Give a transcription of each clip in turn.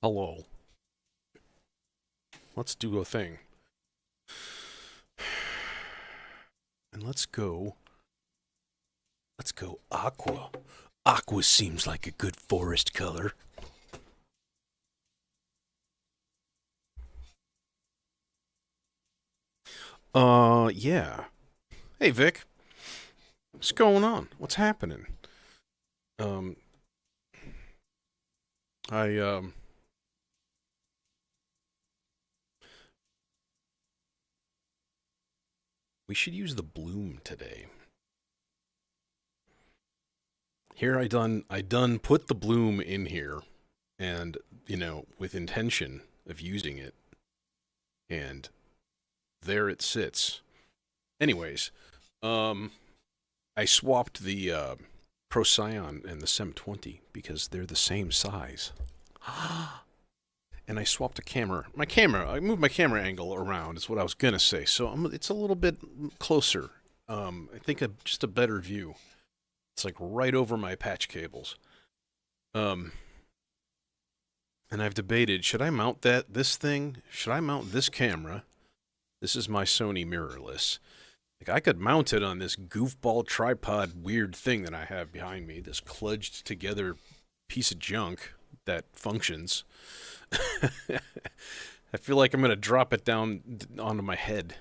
Hello. Let's do a thing. And let's go aqua. Aqua seems like a good forest color. Yeah. Hey, Vic. What's going on? What's happening? Um, I, we should use the bloom today. Here I done put the bloom in here and, with intention of using it, and there it sits. Anyways, um, I swapped the Procyon and the SEM 20 because they're the same size. And I swapped a camera. I moved my camera angle around, is what I was going to say. So it's a little bit closer. I think just a better view. It's like right over my patch cables. Um, and I've debated, should I mount this thing? Should I mount this camera? This is my Sony mirrorless. Like, I could mount it on this goofball tripod weird thing that I have behind me, this kludged together piece of junk that functions. I feel like I'm going to drop it down onto my head.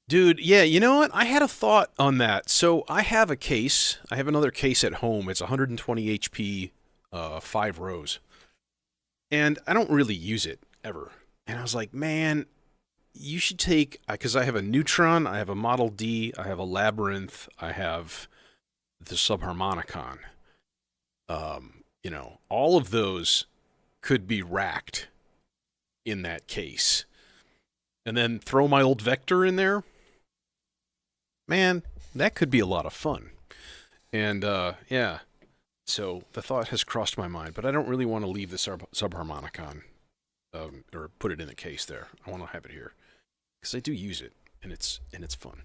Dude, yeah, you know what? I had a thought on that. So I have a case. I have another case at home. It's 120 HP, 5 rows. And I don't really use it ever. And I was like, man, you should take, because I have a Neutron, I have a Model D, I have a Labyrinth, I have the Subharmonicon. All of those could be racked in that case. And then throw my old Vector in there. Man, that could be a lot of fun. And yeah, so the thought has crossed my mind, but I don't really want to leave the Subharmonicon or put it in the case there. I want to have it here because I do use it, and it's fun.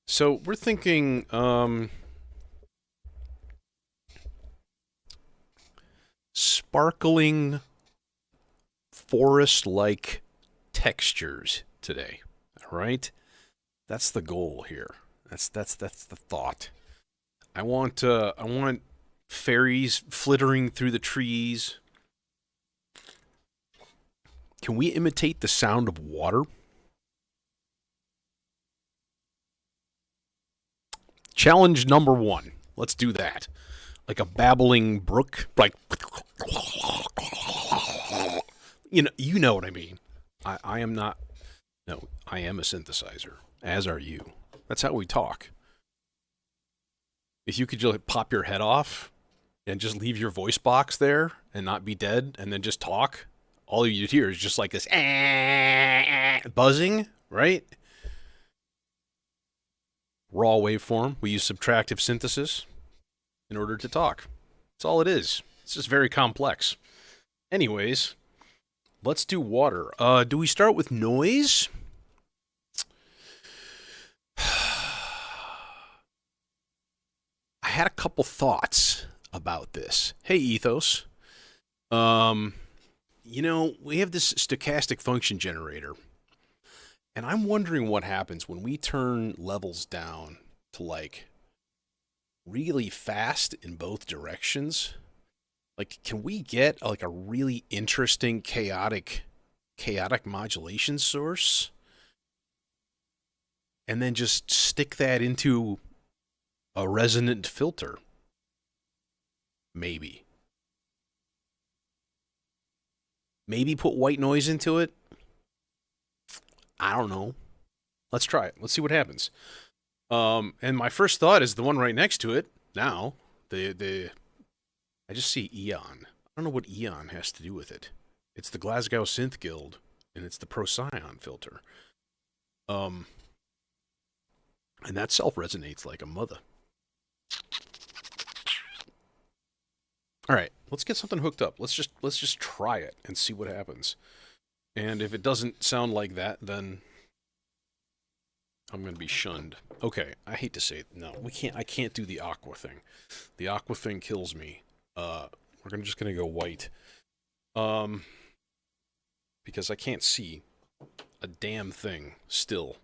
So we're thinking sparkling forest-like textures today. All right, that's the goal here. That's the thought. I want fairies flittering through the trees. Can we imitate the sound of water? Challenge number one. Let's do that. Like a babbling brook, like you know what I mean. I am not. No, I am a synthesizer. As are you. That's how we talk. If you could just like, pop your head off and just leave your voice box there and not be dead, and then just talk, all you'd hear is just like this buzzing, right? Raw waveform. We use subtractive synthesis in order to talk. That's all it is. It's just very complex. Anyways, let's do water. Do we start with noise? I had a couple thoughts about this. Hey, Ethos. Um, we have this stochastic function generator, and I'm wondering what happens when we turn levels down to like really fast in both directions. Like, can we get like a really interesting chaotic modulation source and then just stick that into a resonant filter? Maybe. Maybe put white noise into it. I don't know. Let's try it. Let's see what happens. And my first thought is the one right next to it. Now, the I just see Eon. I don't know what Eon has to do with it. It's the Glasgow Synth Guild, and it's the Procyon filter. Um, and that self resonates like a mother. All right, let's get something hooked up. Let's just try it and see what happens. And if it doesn't sound like that, then I'm gonna be shunned. Okay, I hate to say it. No, we can't. I can't do the aqua thing. The aqua thing kills me. We're just gonna go white. Because I can't see a damn thing still.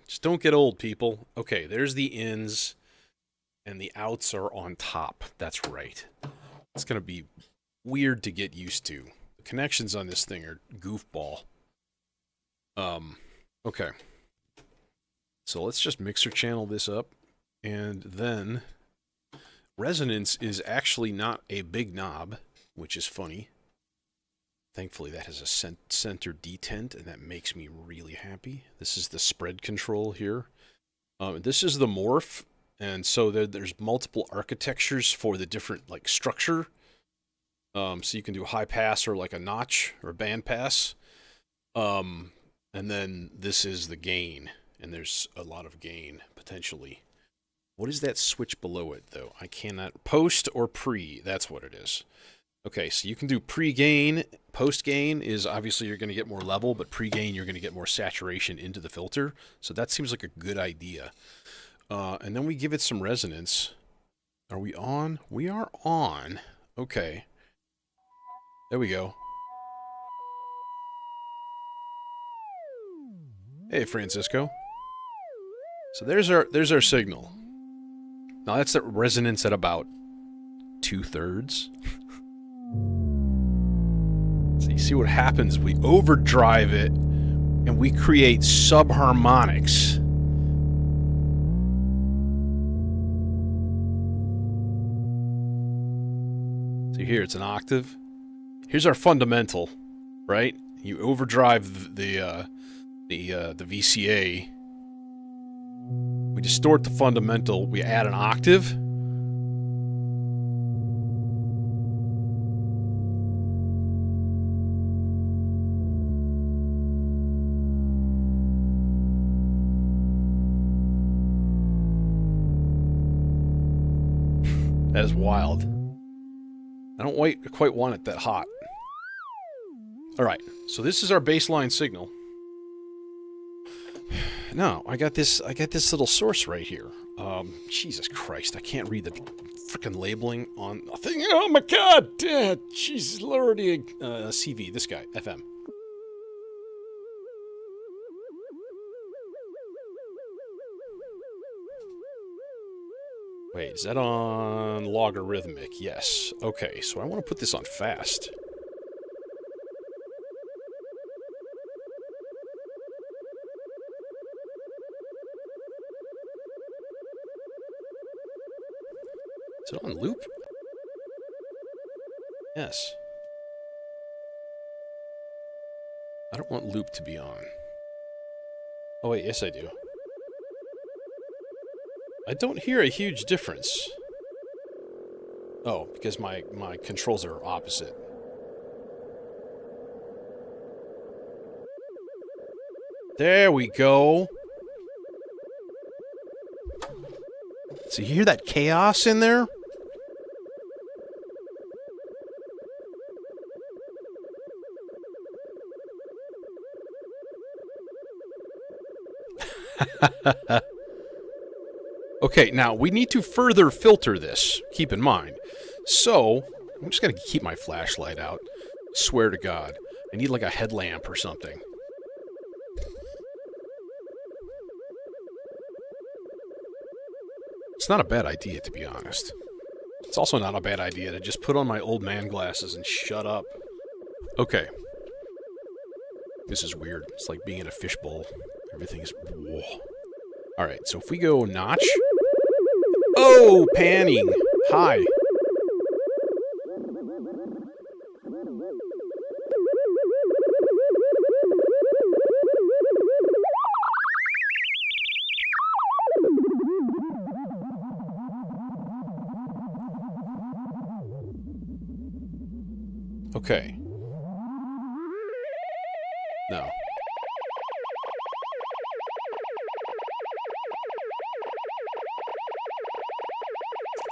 Just don't get old, people. Okay, there's the ins, and the outs are on top. That's right. It's gonna be weird to get used to. The connections on this thing are goofball. Okay. So let's just mixer channel this up, and then resonance is actually not a big knob, which is funny. Thankfully, that has a center detent, and that makes me really happy. This is the spread control here. This is the morph, and so there's multiple architectures for the different like structure. So you can do high pass or like a notch or a band pass. And then this is the gain, and there's a lot of gain potentially. What is that switch below it though? I cannot post or pre. That's what it is. Okay, so you can do pre-gain. Post-gain is obviously you're going to get more level, but pre-gain you're going to get more saturation into the filter. So that seems like a good idea. And then we give it some resonance. Are we on? We are on. Okay. There we go. Hey, Francisco. So there's our signal. Now that's the resonance at about 2/3. So you see what happens? We overdrive it, and we create subharmonics. So here it's an octave. Here's our fundamental, right? You overdrive the VCA. We distort the fundamental. We add an octave. That is wild. I don't quite want it that hot. Alright, so this is our baseline signal. No, I got this little source right here. Jesus Christ, I can't read the freaking labeling on a thing. Oh my god! Jesus lordy. CV, this guy, FM. Wait, is that on logarithmic? Yes. Okay, so I want to put this on fast. Is it on loop? Yes. I don't want loop to be on. Oh wait, yes I do. I don't hear a huge difference. Oh, because my controls are opposite. There we go. So you hear that chaos in there? Okay, now we need to further filter this, keep in mind. So, I'm just going to keep my flashlight out. Swear to God. I need like a headlamp or something. It's not a bad idea, to be honest. It's also not a bad idea to just put on my old man glasses and shut up. Okay. This is weird. It's like being in a fishbowl. Everything is... Whoa. Alright, so if we go notch... Oh, panning. Hi. Okay. No.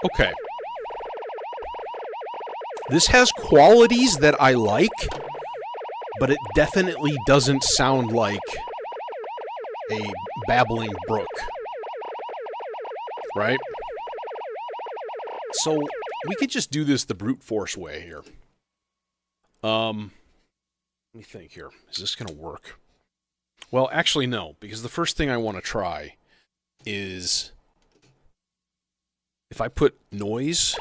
Okay. This has qualities that I like, but it definitely doesn't sound like a babbling brook. Right? So we could just do this the brute force way here. Let me think here. Is this going to work? Well, actually, no, because the first thing I want to try is if I put noise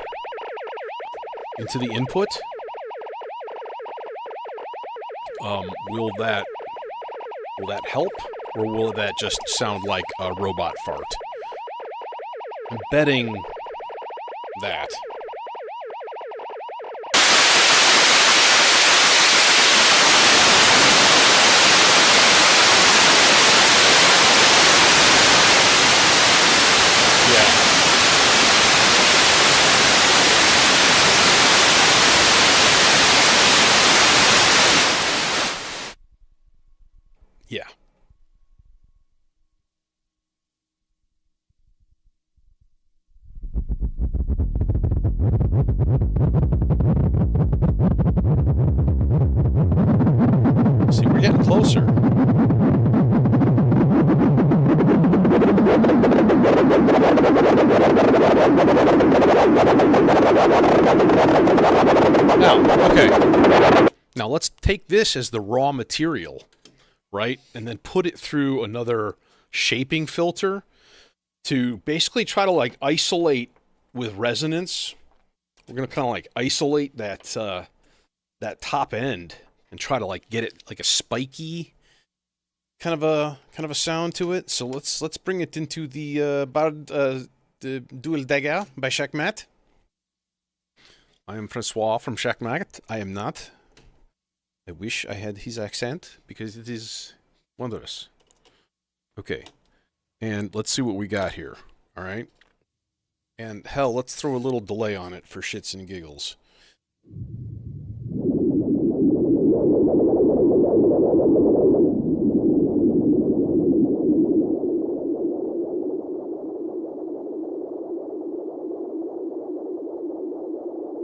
into the input, will that help, or will that just sound like a robot fart? I'm betting that. Yeah. See, we're getting closer. Now, okay. Now let's take this as the raw material, right? And then put it through another shaping filter to basically try to like isolate with resonance. We're going to kind of like isolate that that top end and try to like get it like a spiky kind of a sound to it. So let's bring it into the Dual Dagger by Shackmat. I am Francois from Shackmat. I am not. I wish I had his accent because it is wondrous. Okay. And let's see what we got here. All right. And hell, let's throw a little delay on it for shits and giggles.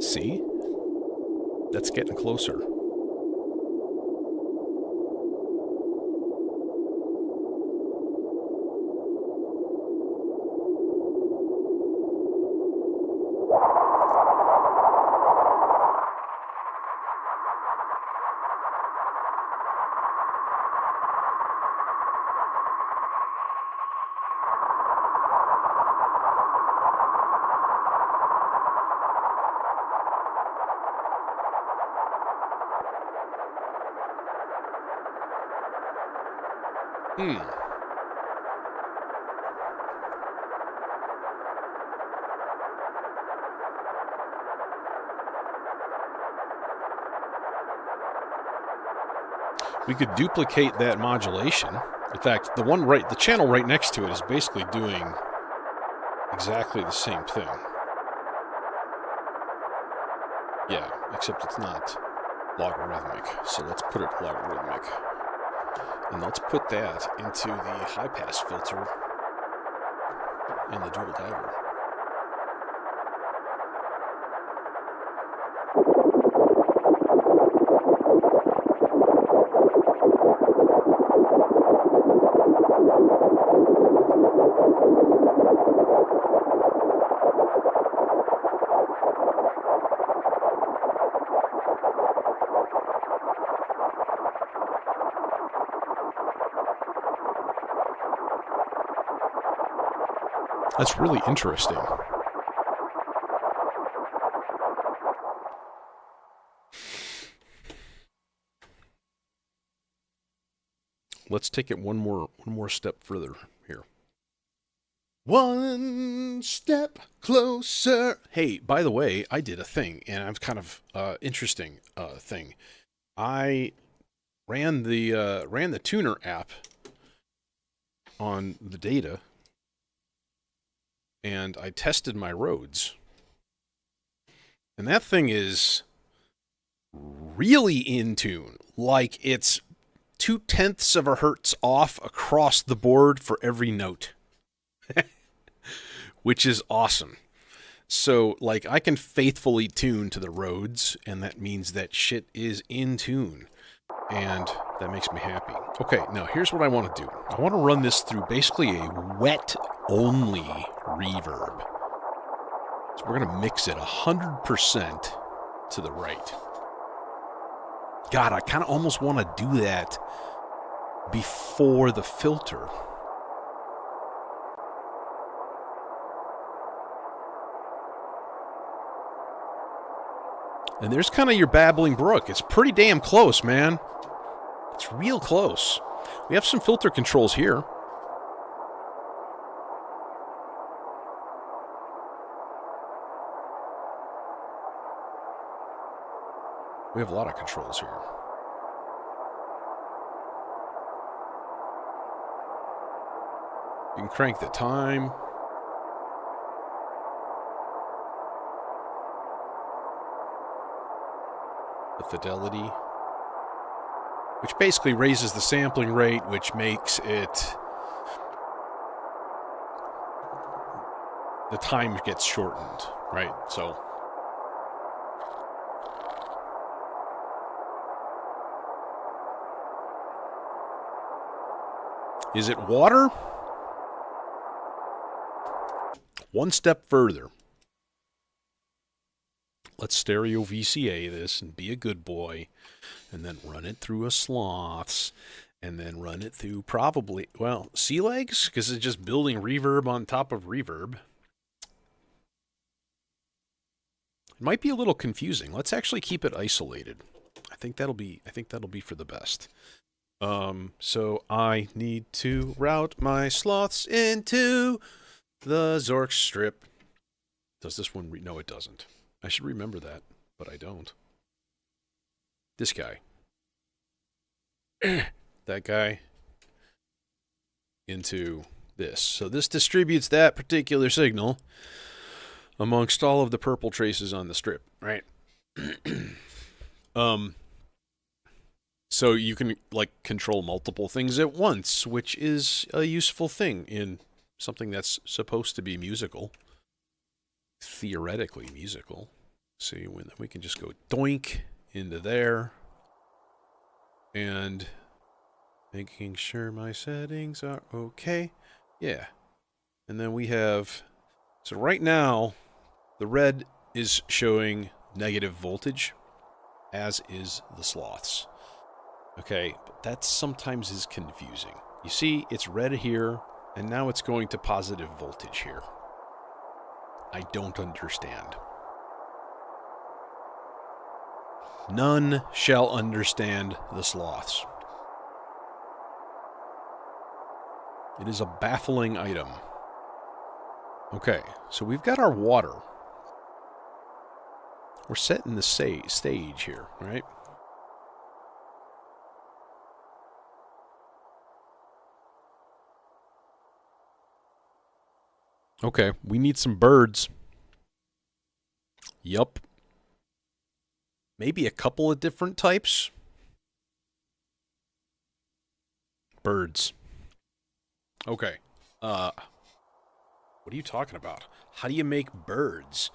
See? That's getting closer. We could duplicate that modulation. In fact, the channel right next to it is basically doing exactly the same thing. Yeah, except it's not logarithmic. So let's put it logarithmic. And let's put that into the high pass filter in the Dual Dagger. That's really interesting. Let's take it one more step further here. One step closer. Hey, by the way, I did a thing, and I've kind of interesting thing. I ran the tuner app on the data, and I tested my Rhodes. And that thing is really in tune. Like it's 0.2 of a hertz off across the board for every note. Which is awesome. So, like, I can faithfully tune to the Rhodes, and that means that shit is in tune. And that makes me happy. Okay, now here's what I want to do. I want to run this through basically a wet-only reverb. So we're going to mix it 100% to the right. God, I kind of almost want to do that before the filter. And there's kind of your babbling brook. It's pretty damn close, man. It's real close. We have some filter controls here. We have a lot of controls here. You can crank the time. The fidelity. Which basically raises the sampling rate, which makes it... the time gets shortened, right? So... is it water? One step further. Let's stereo VCA this and be a good boy. And then run it through a sloths. And then run it through probably, well, C-legs? Because it's just building reverb on top of reverb. It might be a little confusing. Let's actually keep it isolated. I think that'll be for the best. So I need to route my sloths into the Zork strip. Does this one no, it doesn't. I should remember that, but I don't. This guy. That guy. Into this. So this distributes that particular signal amongst all of the purple traces on the strip, right? So you can, like, control multiple things at once, which is a useful thing in something that's supposed to be musical. Theoretically musical. See, when we can just go doink into there. And making sure my settings are okay. Yeah. And then we have... so right now, the red is showing negative voltage, as is the sloths. Okay, but that sometimes is confusing. You see, it's red here, and now it's going to positive voltage here. I don't understand. None shall understand the sloths. It is a baffling item. Okay, so we've got our water. We're setting the stage here, right? Okay, we need some birds. Yup. Maybe a couple of different types. Birds. Okay. What are you talking about? How do you make birds?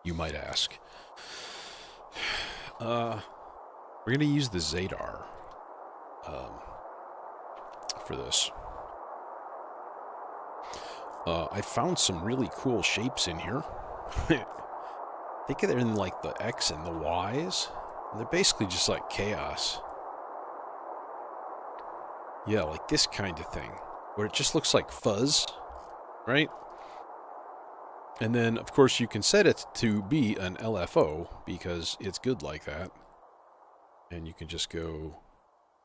You might ask. We're going to use the Zadar for this. I found some really cool shapes in here. I think they're in like the X and the Y's. And they're basically just like chaos. Yeah, like this kind of thing. Where it just looks like fuzz. Right? And then, of course, you can set it to be an LFO because it's good like that. And you can just go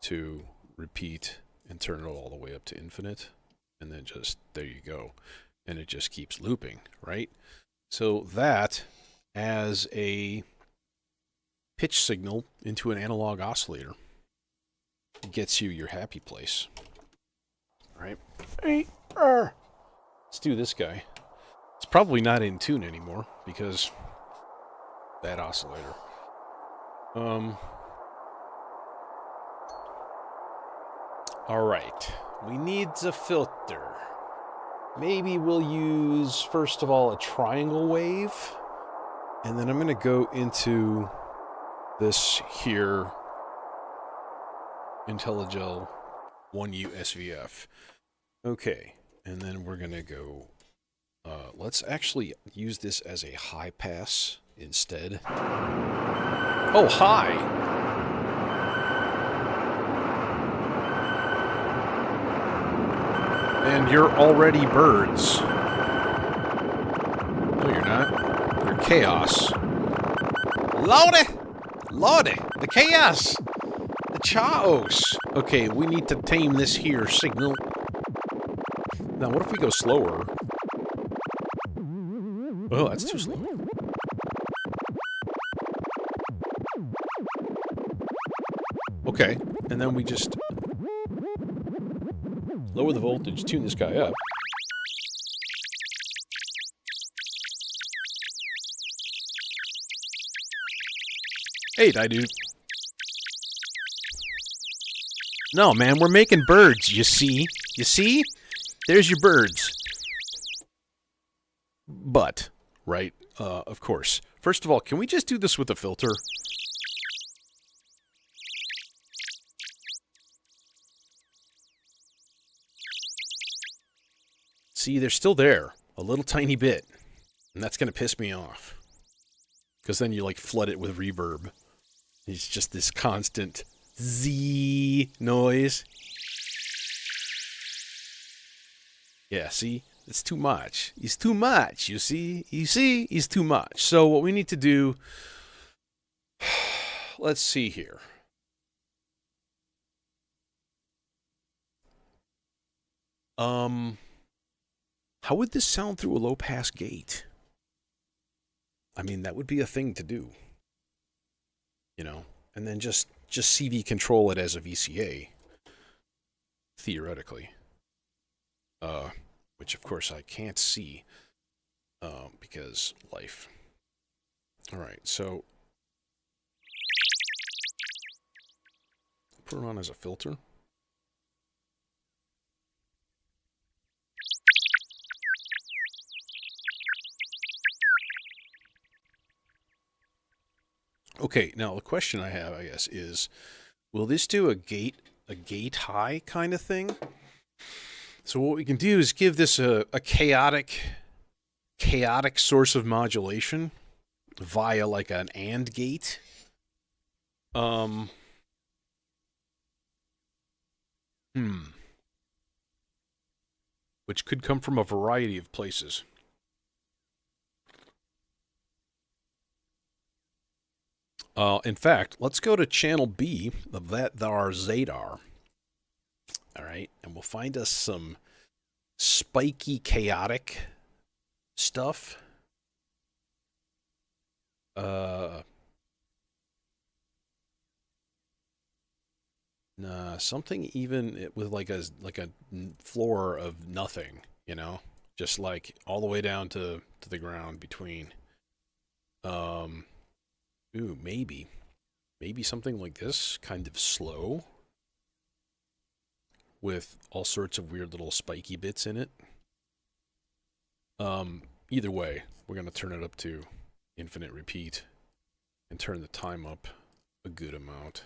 to repeat and turn it all the way up to infinite. And then just, there you go. And it just keeps looping, right? So that, as a pitch signal into an analog oscillator, gets you your happy place. Right? Let's do this guy. It's probably not in tune anymore because that oscillator. All right. We need a filter. Maybe we'll use, first of all, a triangle wave. And then I'm going to go into this here IntelliGel 1U SVF. Okay. And then we're going to go Let's actually use this as a high pass instead. Oh, hi! And you're already birds. No, you're not. You're chaos. Lordy! Lordy! The chaos! The chaos! Okay, we need to tame this here signal. Now, what if we go slower? Oh, that's too slow. Okay, and then we just lower the voltage, tune this guy up. Hey, dude. No, man, we're making birds, you see? You see? There's your birds. But, right, of course. First of all, can we just do this with a filter? See, they're still there. A little tiny bit. And that's going to piss me off. Because then you, like, flood it with reverb. It's just this constant Z noise. Yeah, see? It's too much. It's too much, you see? You see? It's too much. So what we need to do... Let's see here. How would this sound through a low-pass gate? I mean, that would be a thing to do. You know? And then just CV control it as a VCA. Theoretically. Which, of course, I can't see. Because life. Alright, so... Put it on as a filter. Okay, now the question I have, I guess, is, will this do a gate high kind of thing? So what we can do is give this a chaotic source of modulation via like an AND gate. Which could come from a variety of places. In fact, let's go to channel B of that thar Zadar. Alright, and we'll find us some spiky, chaotic stuff. Nah, something even with like a floor of nothing, you know? Just like all the way down to the ground between. Ooh, maybe. Maybe something like this, kind of slow. With all sorts of weird little spiky bits in it. Either way, we're going to turn it up to infinite repeat. And turn the time up a good amount.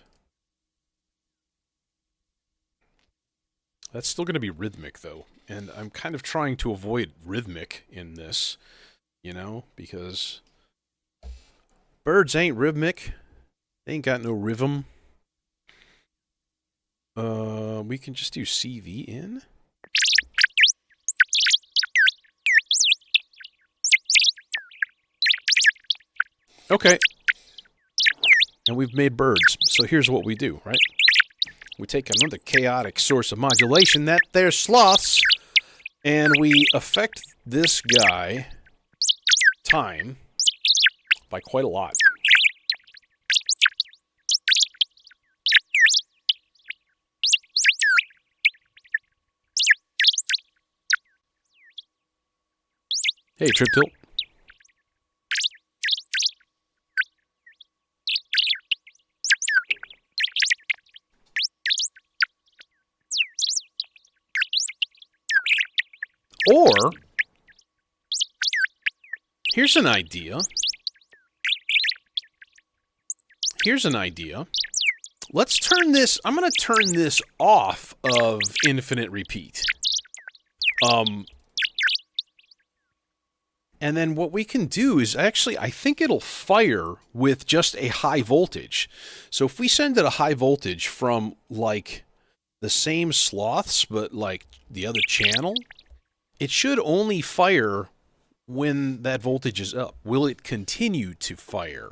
That's still going to be rhythmic, though. And I'm kind of trying to avoid rhythmic in this, you know, because birds ain't rhythmic. They ain't got no rhythm. We can just do CV in. Okay. And we've made birds. So here's what we do, right? We take another chaotic source of modulation, that there sloths, and we affect this guy time by quite a lot. Hey, Trip Tilt. Or, here's an idea. Here's an idea. Let's turn this, I'm going to turn this off of infinite repeat. And then what we can do is actually, I think it'll fire with just a high voltage. So if we send it a high voltage from like the same sloths, but like the other channel, it should only fire when that voltage is up. Will it continue to fire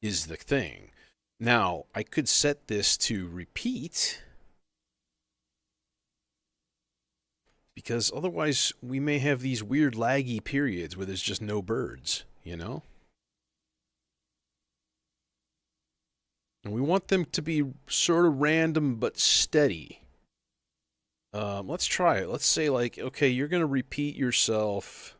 is the thing. Now, I could set this to repeat, because otherwise we may have these weird laggy periods where there's just no birds, you know? And we want them to be sort of random but steady. Let's try it. Let's say, like, okay, you're going to repeat yourself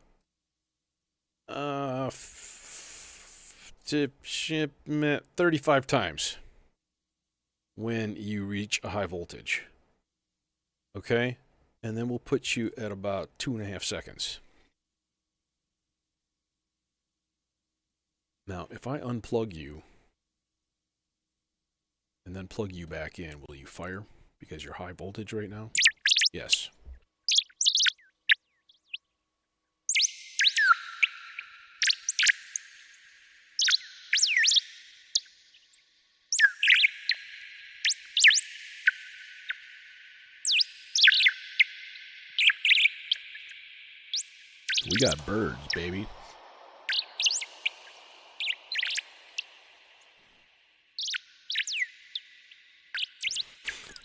35 times when you reach a high voltage. Okay? And then we'll put you at about 2.5 seconds. Now, if I unplug you and then plug you back in, will you fire because you're high voltage right now? Yes. We got birds, baby.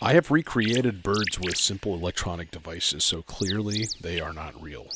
I have recreated birds with simple electronic devices, so clearly they are not real.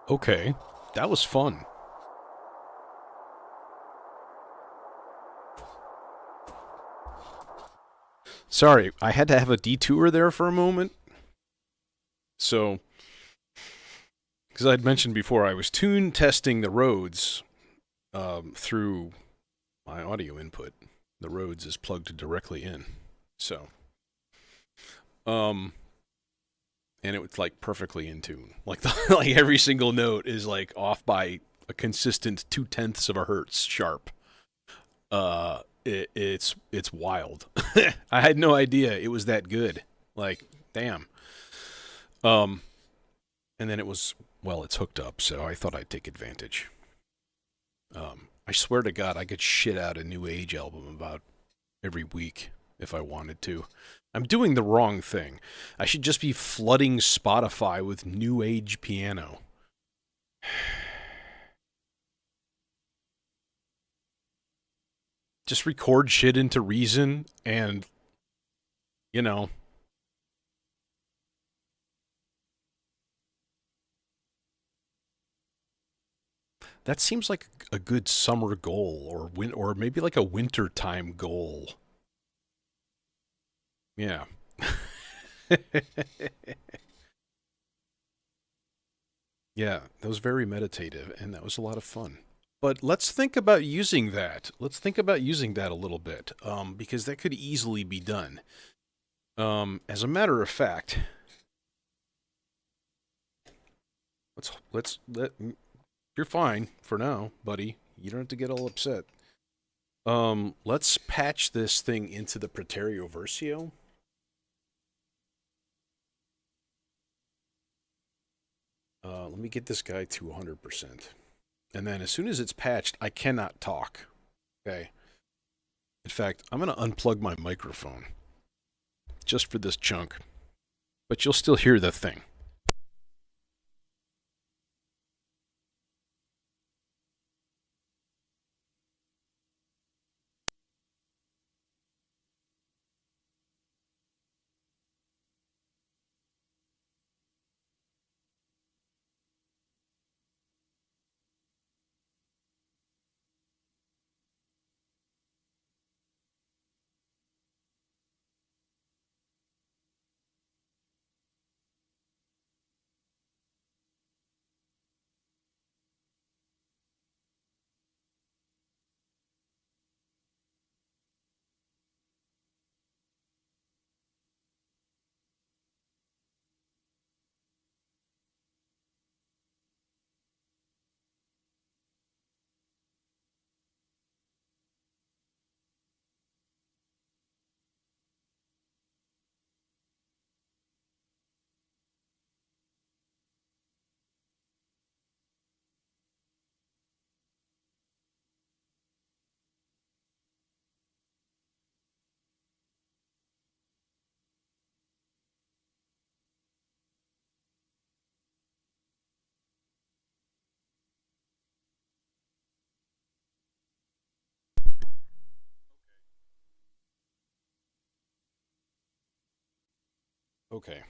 Okay, that was fun. Sorry, I had to have a detour there for a moment. So, because I'd mentioned before, I was tune testing the Rhodes through my audio input. The Rhodes is plugged directly in. So, and it was like perfectly in tune. Like like every single note is like off by a consistent 0.2 of a hertz sharp. It's wild. I had no idea it was that good. Like, damn. Um, and then it was, well, it's hooked up, so I thought I'd take advantage. I swear to God, I could shit out a New Age album about every week if I wanted to. I'm doing the wrong thing. I should just be flooding Spotify with New Age piano. Just record shit into Reason and, you know. That seems like a good summer goal, or maybe like a winter time goal. Yeah. Yeah, that was very meditative, and that was a lot of fun. But let's think about using that. Let's think about using that a little bit, because that could easily be done. As a matter of fact, let's let you're fine for now, buddy. You don't have to get all upset. Let's patch this thing into the Preterio Versio. Let me get this guy to 100%. And then as soon as it's patched, I cannot talk. Okay. In fact, I'm going to unplug my microphone just for this chunk. But you'll still hear the thing. Okay.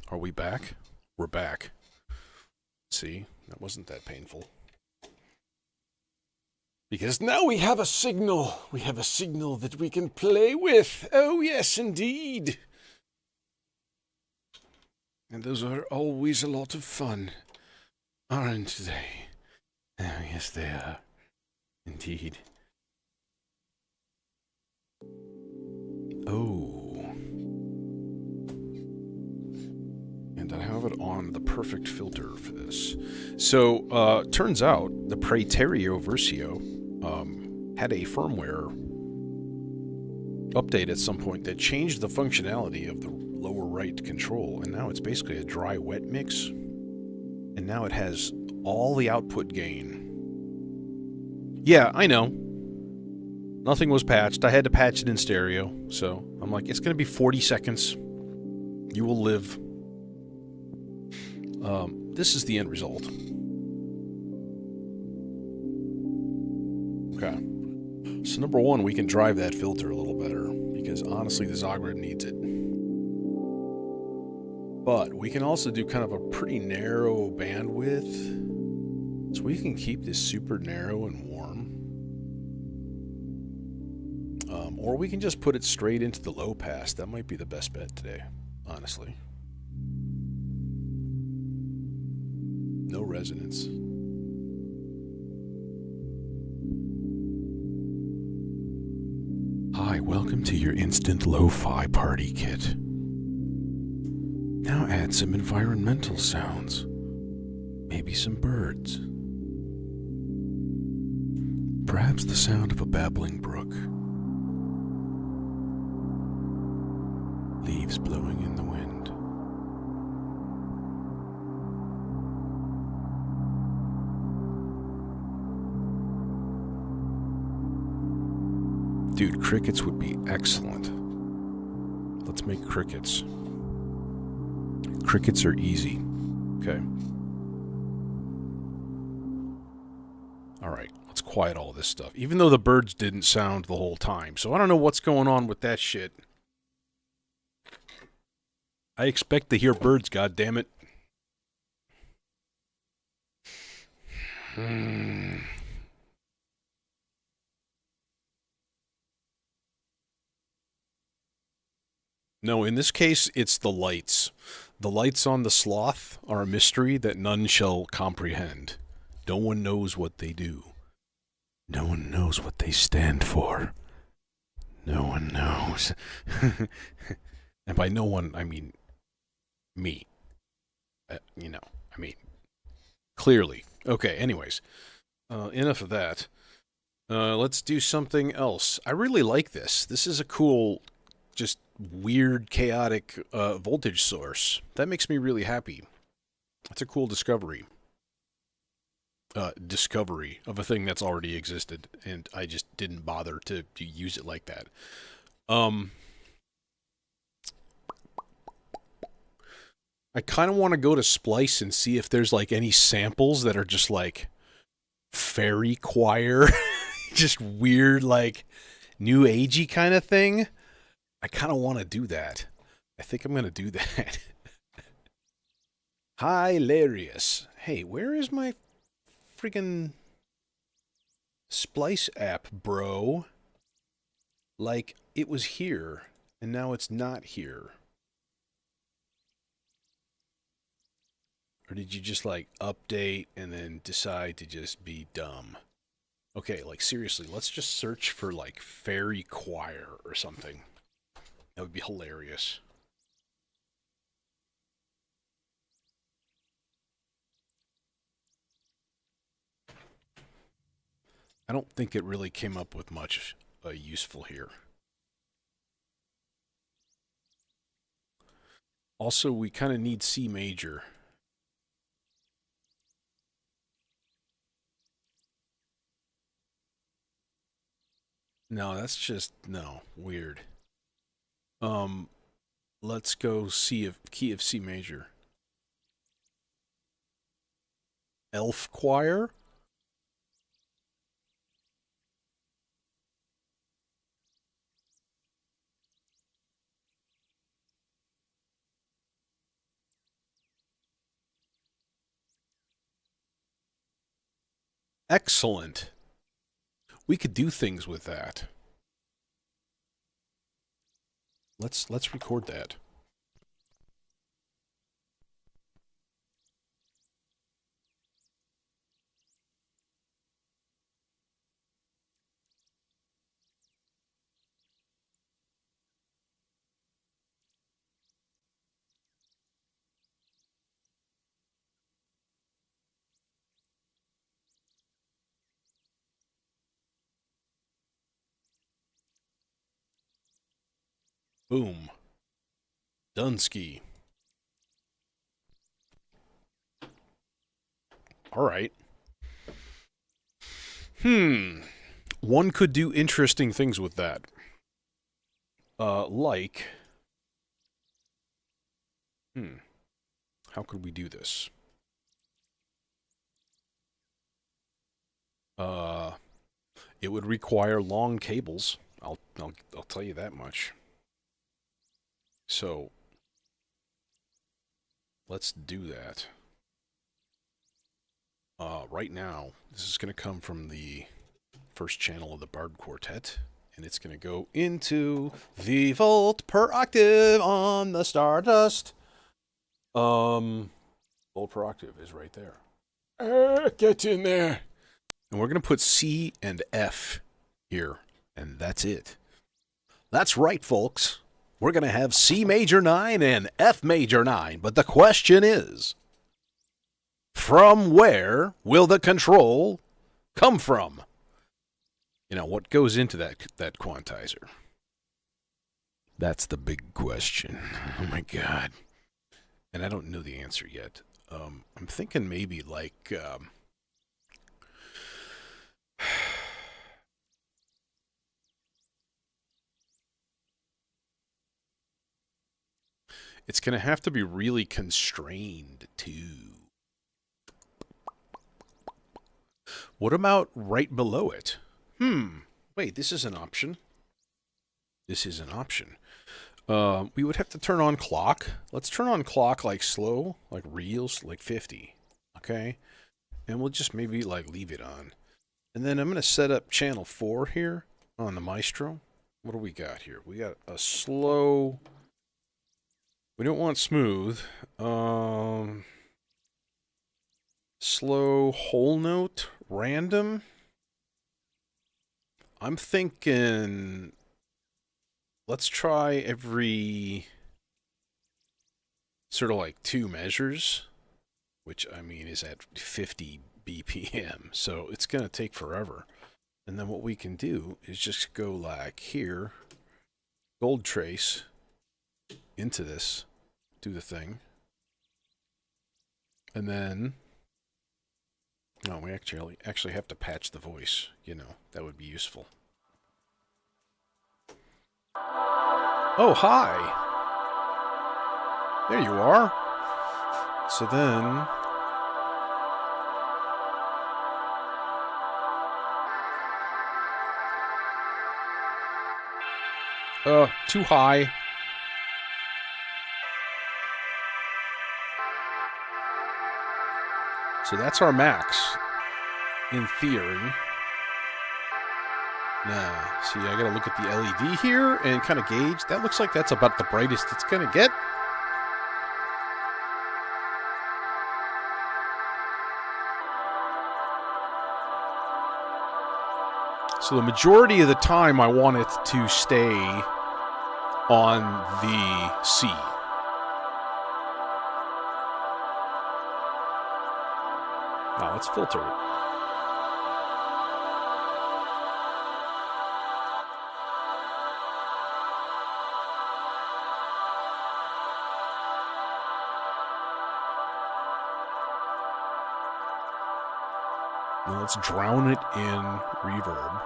Are we back? We're back. See, that wasn't that painful. Because now we have a signal. We have a signal that we can play with. Oh, yes, indeed. And those are always a lot of fun, aren't they? Oh, yes, they are. Indeed. Oh. And I have it on the perfect filter for this. So, turns out the Praeterio Versio had a firmware update at some point that changed the functionality of the lower right control, and now it's basically a dry-wet mix. And now it has all the output gain. Yeah, I know. Nothing was patched. I had to patch it in stereo, so I'm like, it's going to be 40 seconds. You will live. This is the end result. Okay. So number one, we can drive that filter a little better, because honestly, the Zagreb needs it. But we can also do kind of a pretty narrow bandwidth, so we can keep this super narrow and warm. Or we can just put it straight into the low pass. That might be the best bet today, honestly. No resonance. Welcome to your instant lo-fi party kit. Now add some environmental sounds. Maybe some birds. Perhaps the sound of a babbling brook. Leaves blowing in the wind. Dude, crickets would be excellent. Let's make crickets. Crickets are easy. Okay. Alright, let's quiet all this stuff. Even though the birds didn't sound the whole time. So I don't know what's going on with that shit. I expect to hear birds, goddammit. No, in this case, it's the lights. The lights on the sloth are a mystery that none shall comprehend. No one knows what they do. No one knows what they stand for. No one knows. And by no one, I mean me. Clearly. Okay, anyways. Enough of that. Let's do something else. I really like this. This is a cool, just weird, chaotic voltage source. That makes me really happy. That's a cool discovery. Discovery of a thing that's already existed, and I just didn't bother to use it like that. I kind of want to go to Splice and see if there's like any samples that are just like fairy choir, just weird like new agey kind of thing. I kind of want to do that. I think I'm going to do that. Hilarious. Hey, where is my friggin' Splice app, bro? Like, it was here, and now it's not here. Or did you just, like, update and then decide to just be dumb? Okay, like, seriously, let's just search for, like, fairy choir or something. That would be hilarious. I don't think it really came up with much useful here. Also, we kind of need C major. No, that's just, no, weird. Let's go key of C major. Elf choir? Excellent. We could do things with that. Let's record that. Boom. Dunsky. All right. One could do interesting things with that. Like... How could we do this? It would require long cables. I'll tell you that much. So, let's do that. Right now, this is going to come from the first channel of the Bard Quartet, and it's going to go into the volt per octave on the Stardust. Volt per octave is right there. Get in there. And we're going to put C and F here, and that's it. That's right, folks. We're going to have C major 9 and F major 9, but the question is, from where will the control come from? You know, what goes into that quantizer? That's the big question. Oh my God. And I don't know the answer yet. I'm thinking maybe like... it's going to have to be really constrained, too. What about right below it? Wait, this is an option. This is an option. We would have to turn on clock. Let's turn on clock like slow, like reals, like 50. Okay? And we'll just maybe like leave it on. And then I'm going to set up channel 4 here on the Maestro. What do we got here? We got a slow... We don't want smooth. Slow whole note, random. I'm thinking... Let's try every... sort of like 2 measures. Which, I mean, is at 50 BPM. So it's going to take forever. And then what we can do is just go like here. Gold trace. Into this. Do the thing. And then... No, we actually have to patch the voice. You know, that would be useful. Oh, hi! There you are. So then... too high. So that's our max, in theory. Now, see, I gotta look at the LED here and kind of gauge. That looks like that's about the brightest it's gonna get. So the majority of the time I want it to stay on the C. Now let's filter it. Now let's drown it in reverb.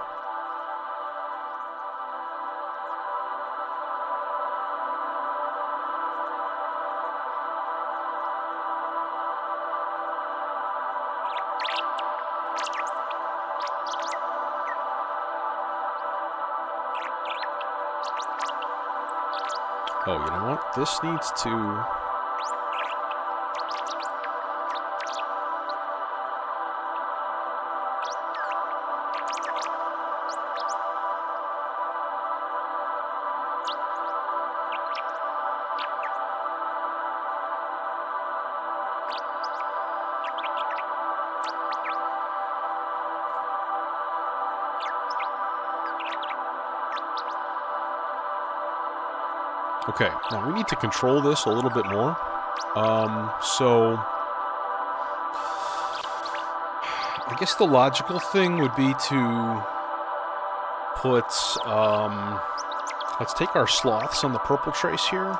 Oh, you know what? This needs to... Okay, now we need to control this a little bit more. So I guess the logical thing would be to put, let's take our sloths on the purple trace here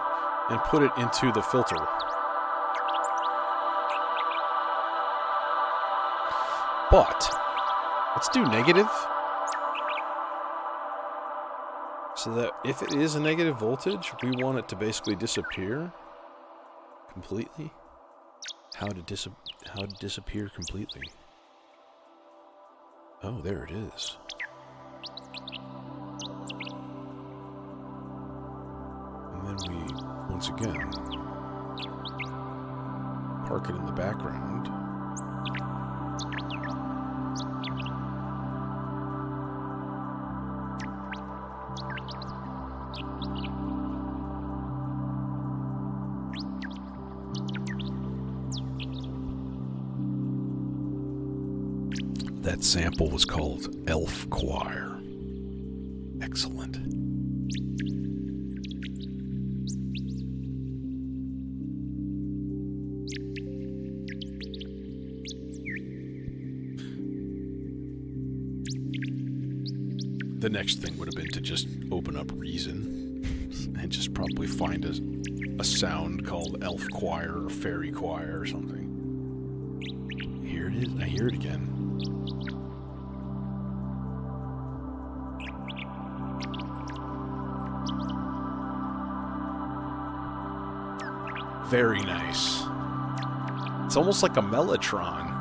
and put it into the filter. But let's do negative. So that if it is a negative voltage, we want it to basically disappear completely. How to disappear completely? Oh, there it is. And then we, once again, park it in the background. That sample was called Elf Choir. Excellent. The next thing would have been to just open up Reason and just probably find a sound called Elf Choir or Fairy Choir or something. Here it is. I hear it again. Very nice. It's almost like a mellotron.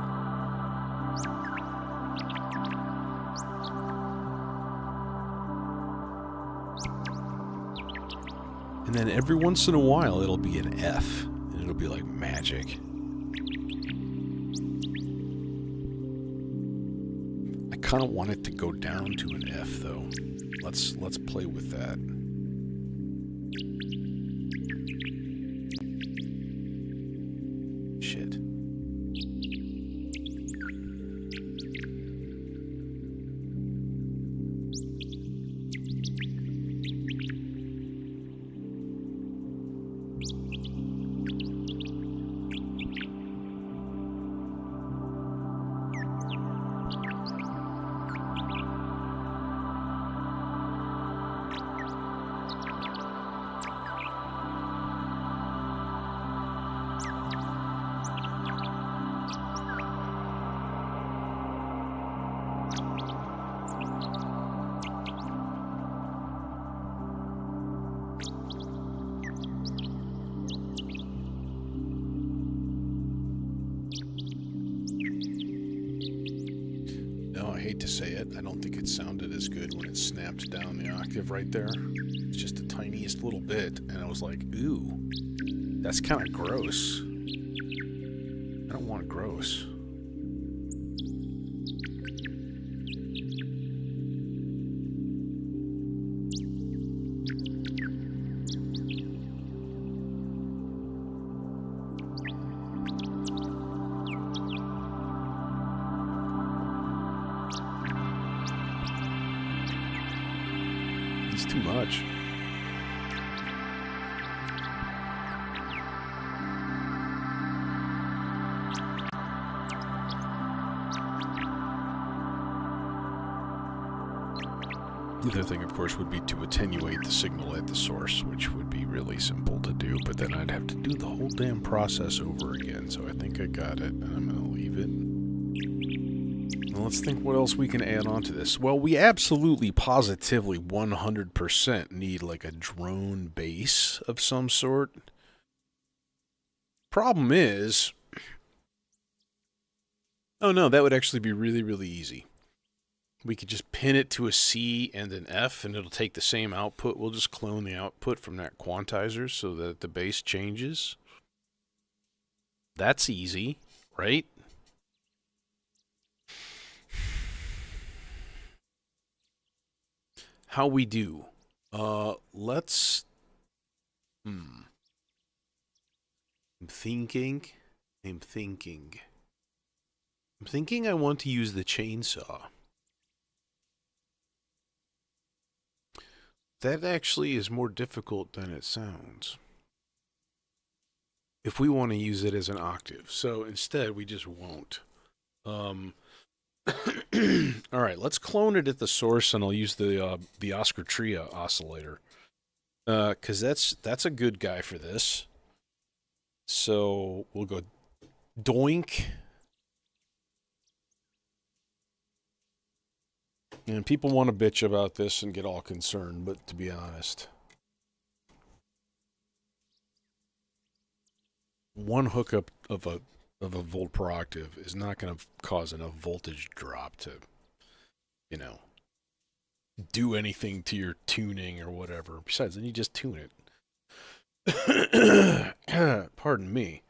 And then every once in a while, it'll be an F, and it'll be like magic. I kind of want it to go down to an F, though. Let's play with that. Shit. To say it, I don't think it sounded as good when it snapped down the octave right there. It's just the tiniest little bit, and I was like, ooh, that's kind of gross. I don't want gross. Too much. The other thing, of course, would be to attenuate the signal at the source, which would be really simple to do, but then I'd have to do the whole damn process over again, so I think I got it, and I'm going to leave it. Let's think what else we can add on to this. Well, we absolutely, positively, 100% need like a drone bass of some sort. Problem is... Oh no, that would actually be really, really easy. We could just pin it to a C and an F, and it'll take the same output. We'll just clone the output from that quantizer so that the bass changes. That's easy, right? How we do? Let's... I'm thinking I want to use the chainsaw. That actually is more difficult than it sounds. If we want to use it as an octave. So instead, we just won't. Alright, let's clone it at the source, and I'll use the Oscar Tria oscillator. Because that's a good guy for this. So we'll go doink. And people want to bitch about this and get all concerned, but to be honest, one hookup of a volt per octave is not going to cause enough voltage drop to, you know, do anything to your tuning or whatever. Besides, then you just tune it. Pardon me.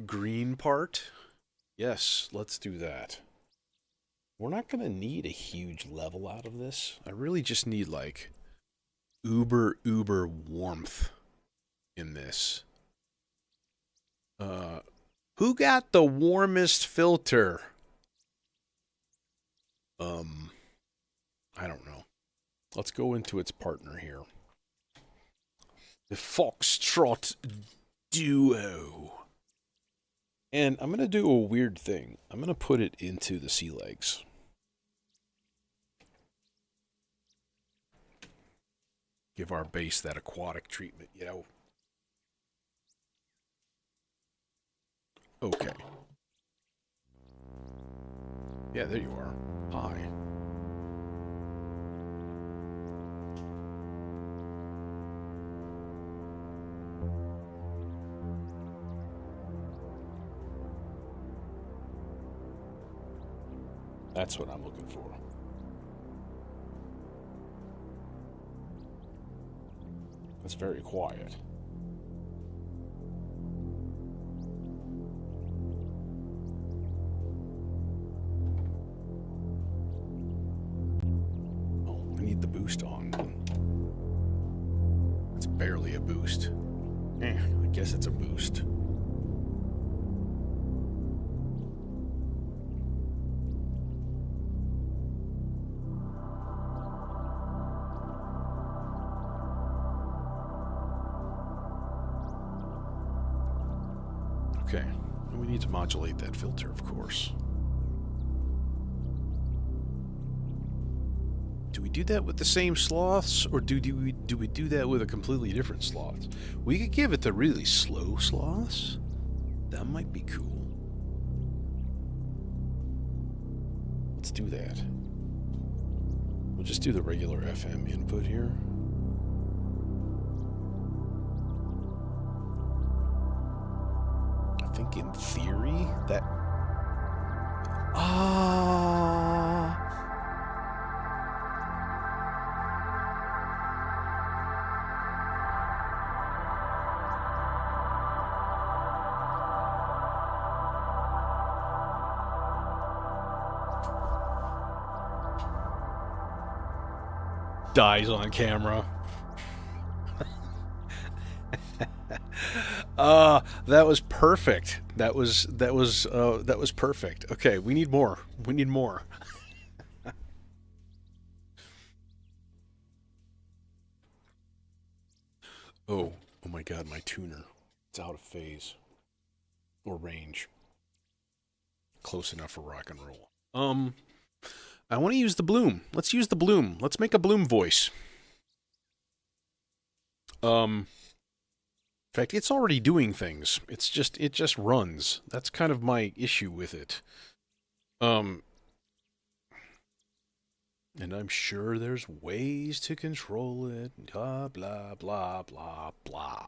Green part? Yes, let's do that. We're not going to need a huge level out of this. I really just need, like, uber warmth in this. Who got the warmest filter? I don't know. Let's go into its partner here. The Foxtrot Duo. And I'm going to do a weird thing. I'm going to put it into the sea legs. Give our bass that aquatic treatment, you know? Okay. Yeah, there you are. Hi. That's what I'm looking for. It's very quiet. Oh, I need the boost on. It's barely a boost. I guess it's a boost. Okay, and we need to modulate that filter, of course. Do we do that with the same sloths, or do we do that with a completely different sloth? We could give it the really slow sloths. That might be cool. Let's do that. We'll just do the regular FM input here. I think in theory that... dies on camera. That was perfect. That was perfect. Okay, we need more. We need more. Oh my god, my tuner. It's out of phase. Or range. Close enough for rock and roll. I want to use the bloom. Let's use the bloom. Let's make a bloom voice. In fact, it's already doing things. It just runs. That's kind of my issue with it. And I'm sure there's ways to control it. Blah, blah, blah, blah, blah.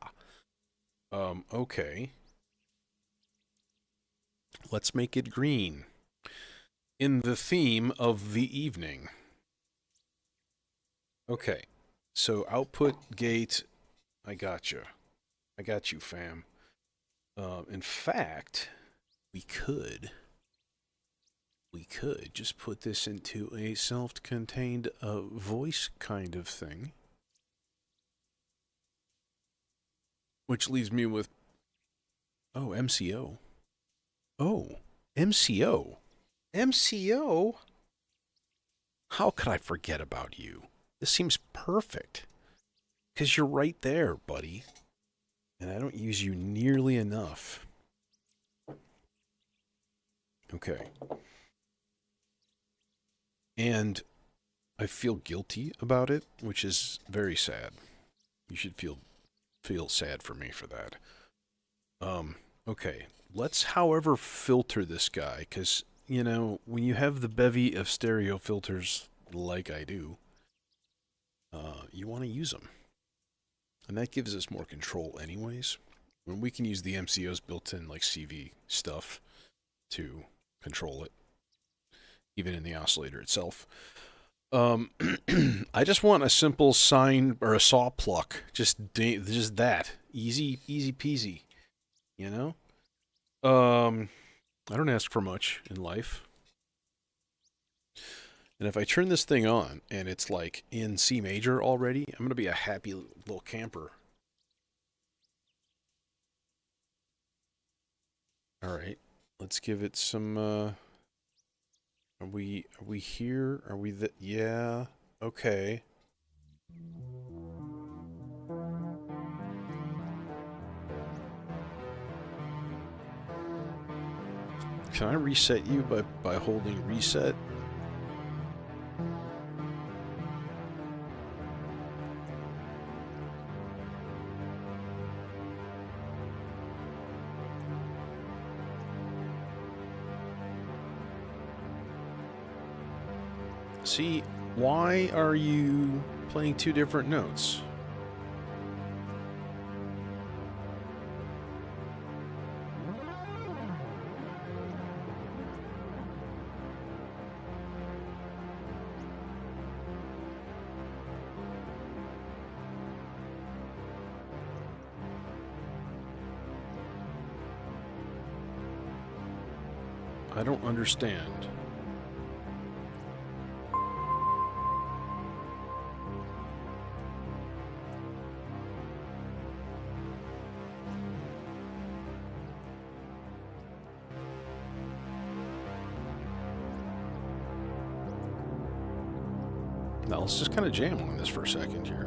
Okay. Let's make it green. In the theme of the evening. Okay. So output gate, I got you. I got you, fam. In fact, we could just put this into a self-contained voice kind of thing. Which leaves me with... Oh, MCO. Oh, MCO. MCO? How could I forget about you? This seems perfect. Because you're right there, buddy. And I don't use you nearly enough. Okay. And I feel guilty about it, which is very sad. You should feel sad for me for that. Okay. Let's, however, filter this guy, because, you know, when you have the bevy of stereo filters like I do, you want to use them. And that gives us more control anyways. When we can use the MCO's built-in, like, CV stuff to control it, even in the oscillator itself. I just want a simple sine or a saw pluck. Just that. Easy peasy. You know? I don't ask for much in life. And if I turn this thing on and it's like in C major already, I'm going to be a happy little camper. All right. Let's give it some are we here? Are we the... Yeah. Okay. Can I reset you by holding reset? See, why are you playing two different notes? I don't understand. Now let's just kind of jam on this for a second here.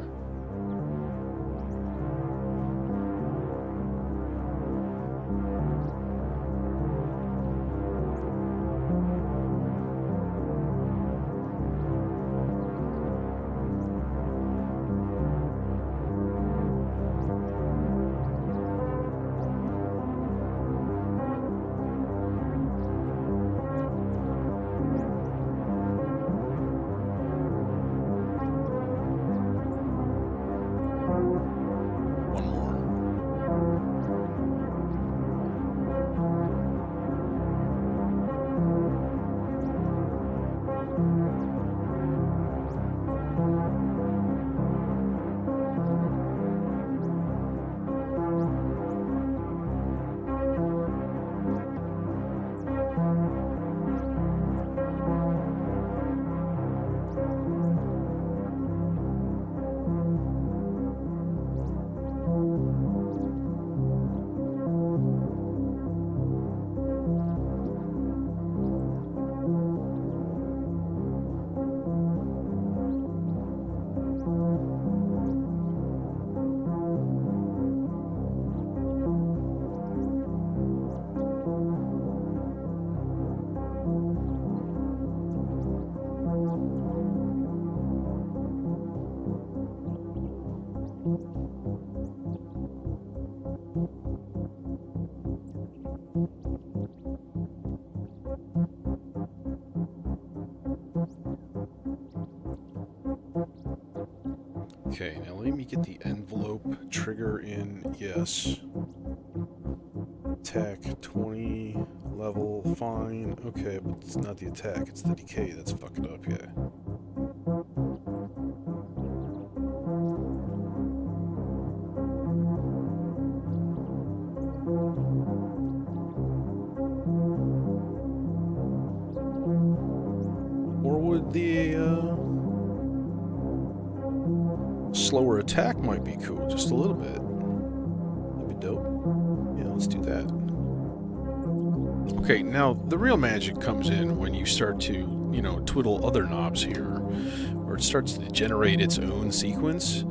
Okay, now let me get the envelope trigger in. Yes. Attack 20 level, fine. Okay, but it's not the attack, it's the decay that's fucking up, yeah. Or would the slower attack might be cool, just a little bit. That'd be dope. Yeah, let's do that. Okay, now the real magic comes in when you start to, you know, twiddle other knobs here, or it starts to generate its own sequence.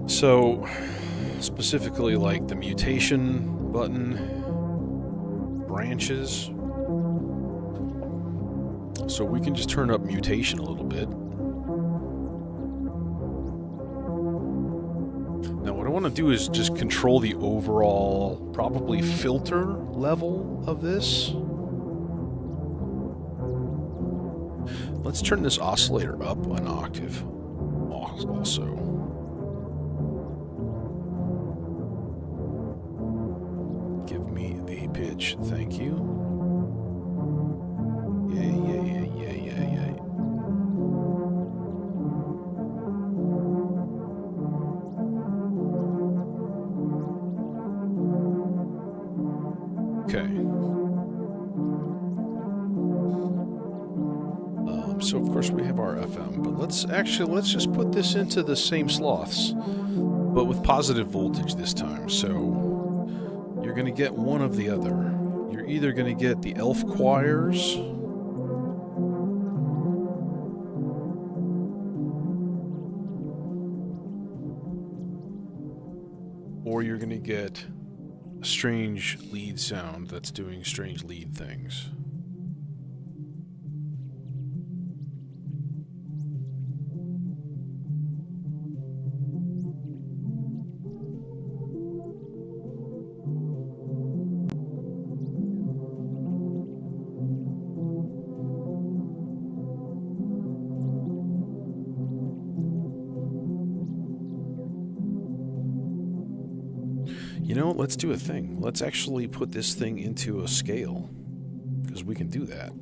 So, specifically like the mutation button, branches. So we can just turn up mutation a little bit. Now what I want to do is just control the overall, probably filter level of this. Let's turn this oscillator up an octave also. Give me the pitch, thank you. Yeah. Okay. So of course we have our FM, but let's just put this into the same sloths, but with positive voltage this time. So you're going to get one of the other. You're either going to get the elf choirs, or you're going to get strange lead sound that's doing strange lead things. You know, let's do a thing. Let's actually put this thing into a scale, because we can do that.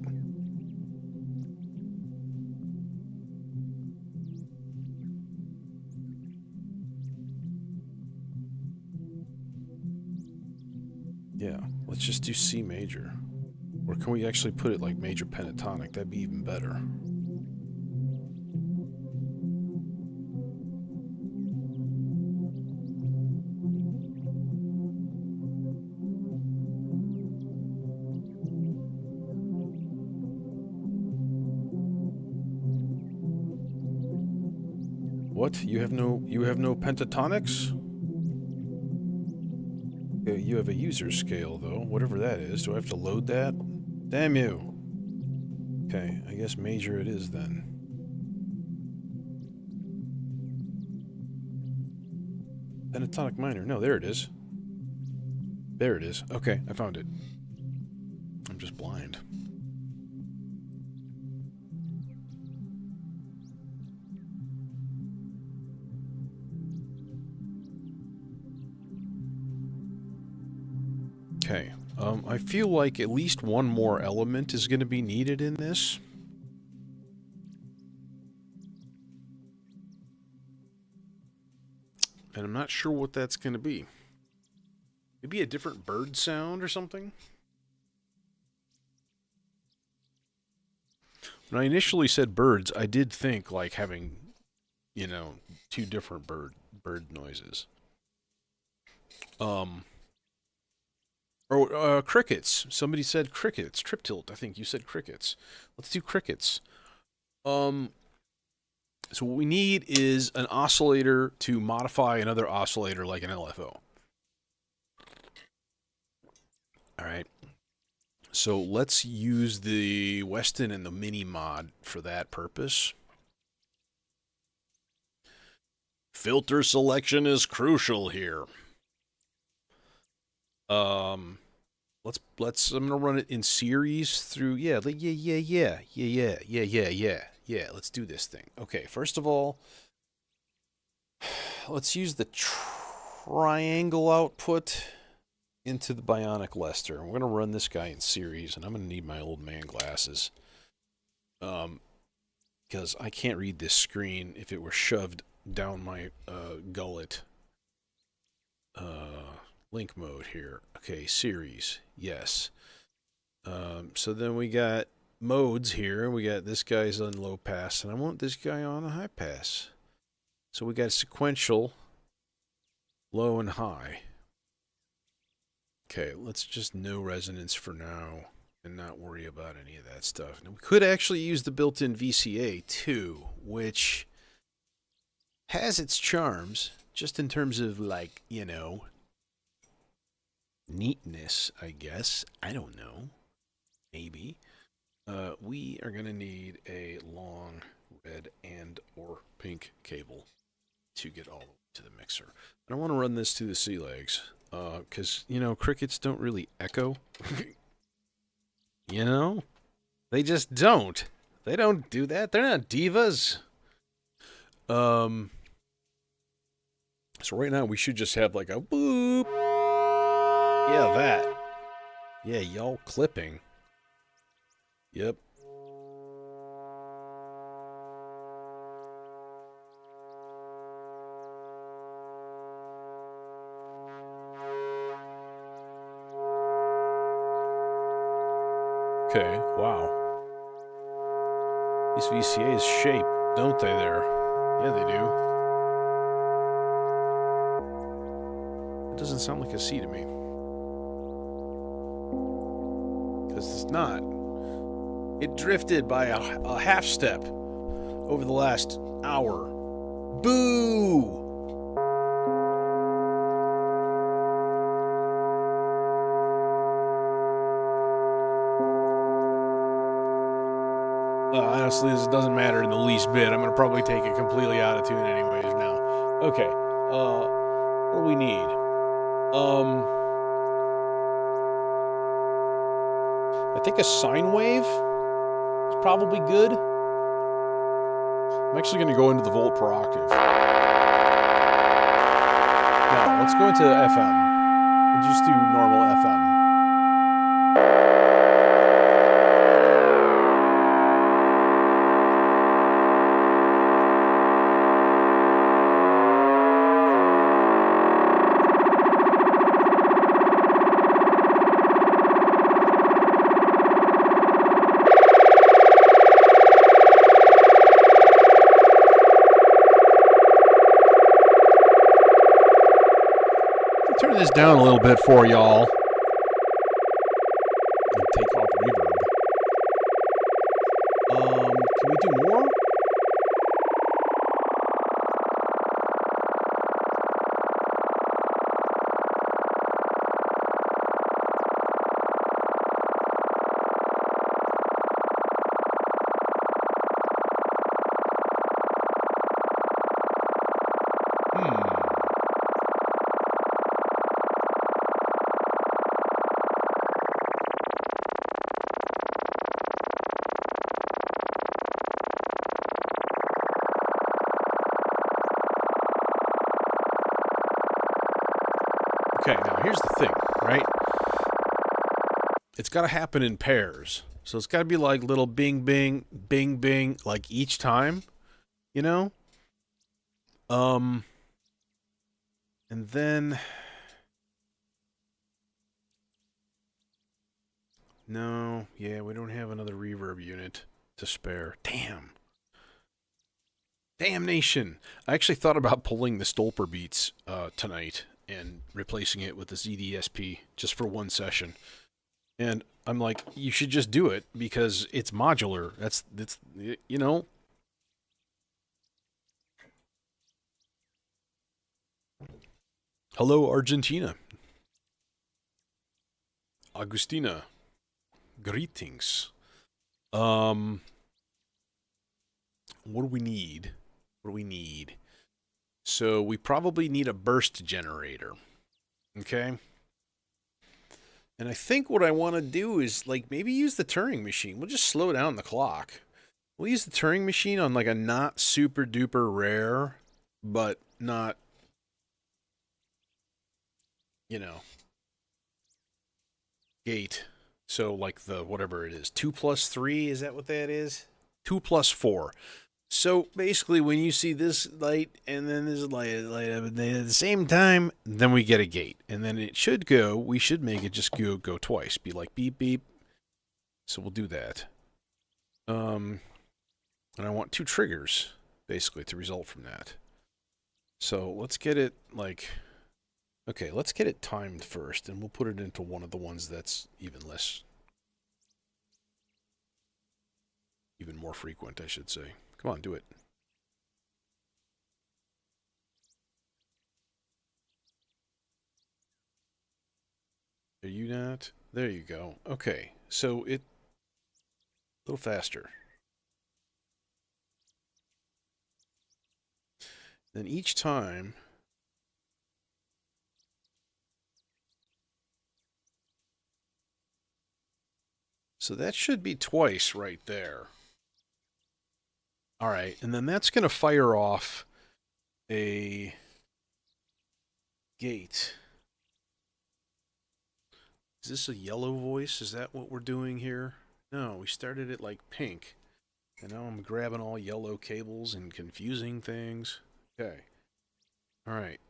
Yeah, let's just do C major. Or can we actually put it like major pentatonic? That'd be even better. What? You have no pentatonics? You have a user scale though, whatever that is. Do I have to load that? Damn you. Okay, I guess major it is then. Pentatonic minor. No, there it is. There it is. Okay, I found it. I'm just blind. Okay, I feel like at least one more element is going to be needed in this. And I'm not sure what that's going to be. Maybe a different bird sound or something? When I initially said birds, I did think like having, you know, two different bird noises. Or crickets. Somebody said crickets. Trip tilt. I think you said crickets. Let's do crickets. So what we need is an oscillator to modify another oscillator like an LFO. All right. So let's use the Weston and the Mini mod for that purpose. Filter selection is crucial here. Let's I'm gonna run it in series through yeah. Let's do this thing. Okay, first of all, let's use the triangle output into the Bionic Lester. We're gonna run this guy in series, and I'm gonna need my old man glasses. Because I can't read this screen if it were shoved down my gullet. Link mode here. Okay, series. Yes. So then we got modes here. We got this guy's on low pass, and I want this guy on a high pass. So we got sequential, low and high. Okay, let's just no resonance for now and not worry about any of that stuff. Now, we could actually use the built-in VCA too, which has its charms, just in terms of, like, you know, neatness, I guess. I don't know. Maybe. We are going to need a long red and or pink cable to get all the way to the mixer. I don't want to run this to the sea legs, because, you know, crickets don't really echo. You know? They just don't. They don't do that. They're not divas. So right now we should just have like a boop. Yeah, that. Yeah, y'all clipping. Yep. Okay, wow. These VCAs shape, don't they there? Yeah, they do. It doesn't sound like a C to me. Because it's not. It drifted by a half step over the last hour. Boo! Honestly, this doesn't matter in the least bit. I'm going to probably take it completely out of tune anyways now. Okay. What do we need? I think a sine wave is probably good. I'm actually going to go into the volt per octave. No, let's go into FM. We'll just do normal FM. Turn this down a little bit for y'all. And take off reverb. Can we do more? Okay, now here's the thing, right? It's got to happen in pairs. So it's got to be like little bing, bing, bing, bing, like each time, you know? And then... No, yeah, we don't have another reverb unit to spare. Damn. Damnation. I actually thought about pulling the Stolper beats tonight and replacing it with the ZDSP just for one session. And I'm like, you should just do it because it's modular. That's you know. Hello, Argentina. Agustina. Greetings. What do we need? What do we need? So we probably need a burst generator. Okay? And I think what I want to do is like maybe use the Turing machine. We'll just slow down the clock. We'll use the Turing machine on like a not super duper rare, but not, you know, gate. So like the whatever it is, 2 plus 3, is that what that is? 2 plus 4. So basically, when you see this light and then this light up at the same time, then we get a gate, and then it should go. We should make it just go twice. Be like beep beep. So we'll do that. And I want 2 triggers basically to result from that. So let's get it like. Okay, let's get it timed first, and we'll put it into one of the ones that's even more frequent, I should say. Come on, do it. Are you not? There you go. Okay, so a little faster. Then each time, so that should be twice right there. All right, and then that's going to fire off a gate. Is this a yellow voice? Is that what we're doing here? No, we started it like pink. And now I'm grabbing all yellow cables and confusing things. Okay. All right.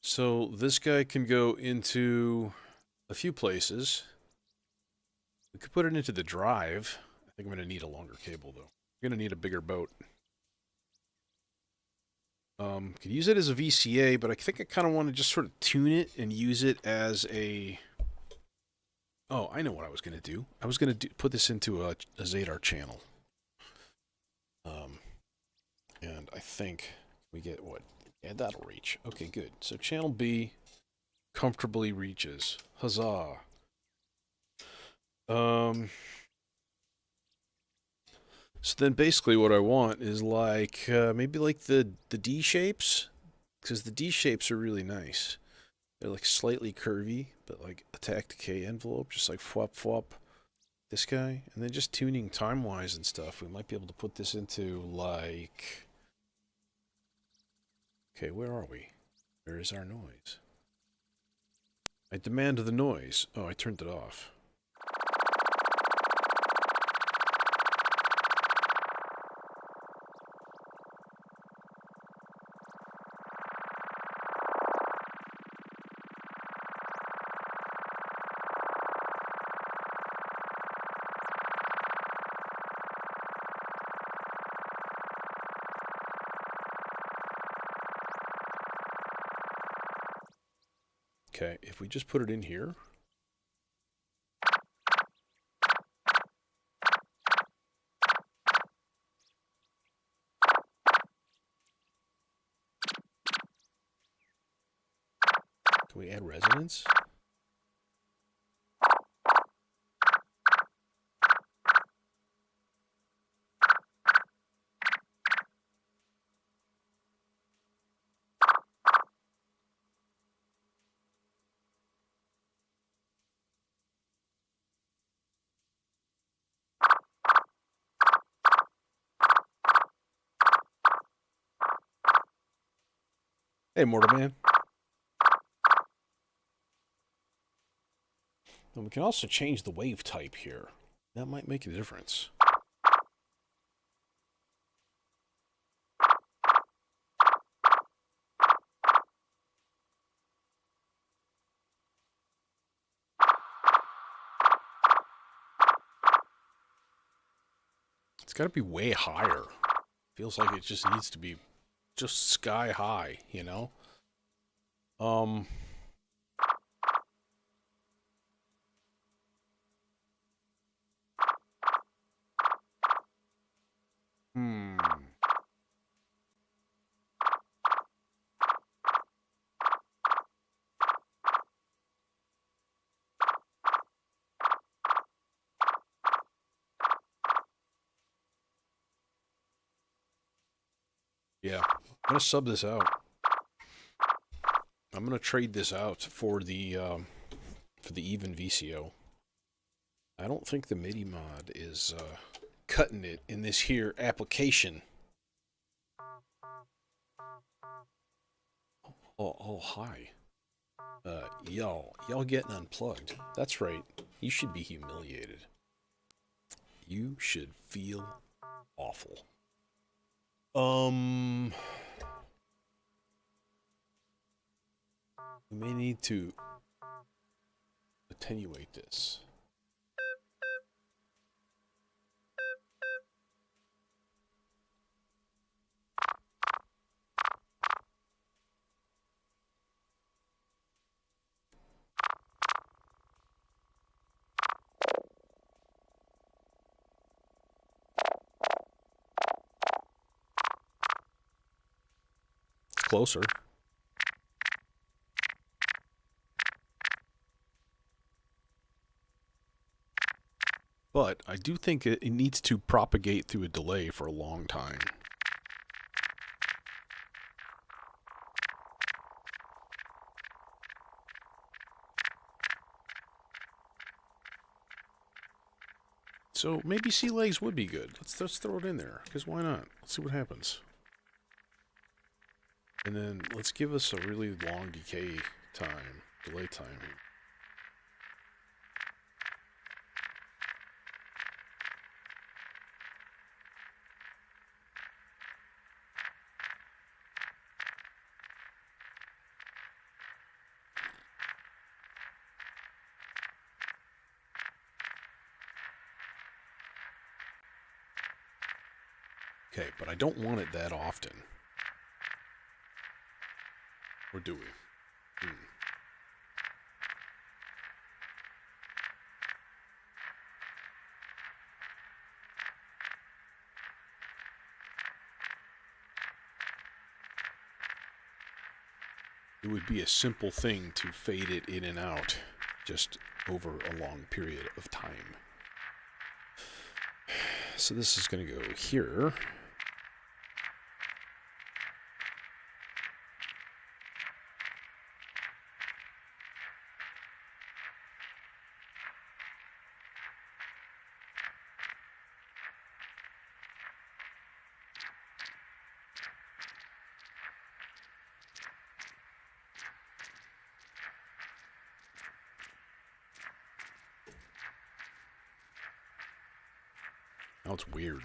So this guy can go into a few places. We could put it into the drive. I think I'm going to need a longer cable, though. I'm going to need a bigger boat. Could use it as a VCA, but I think I kind of want to just sort of tune it and use it as a... Oh, I know what I was going to do. I was going to put this into a Zadar channel. And I think we get what? Yeah, that'll reach. Okay, good. So channel B comfortably reaches. Huzzah. So then basically what I want is like maybe like the D shapes, because the D shapes are really nice. They're like slightly curvy, but like attack decay envelope, just like fwop fwop. This guy, and then just tuning time wise and stuff. We might be able to put this into like. Okay, where are we? Where is our noise? I demand the noise. Oh, I turned it off. Okay, if we just put it in here. Can we add resonance? Hey, Mortarman. And we can also change the wave type here. That might make a difference. It's got to be way higher. Feels like it just needs to be just sky high, you know? Hmm. Yeah, I'm gonna sub this out. I'm gonna trade this out for the even VCO. I don't think the MIDI mod is cutting it in this here application. Oh, hi. Y'all getting unplugged. That's right. You should be humiliated. You should feel awful. We may need to attenuate this. Closer. But I do think it needs to propagate through a delay for a long time. So maybe sea legs would be good. Let's throw it in there, because why not? Let's see what happens. And then let's give us a really long delay time here. Okay, but I don't want it that often. Or do we? It would be a simple thing to fade it in and out just over a long period of time. So this is going to go here. Now it's weird.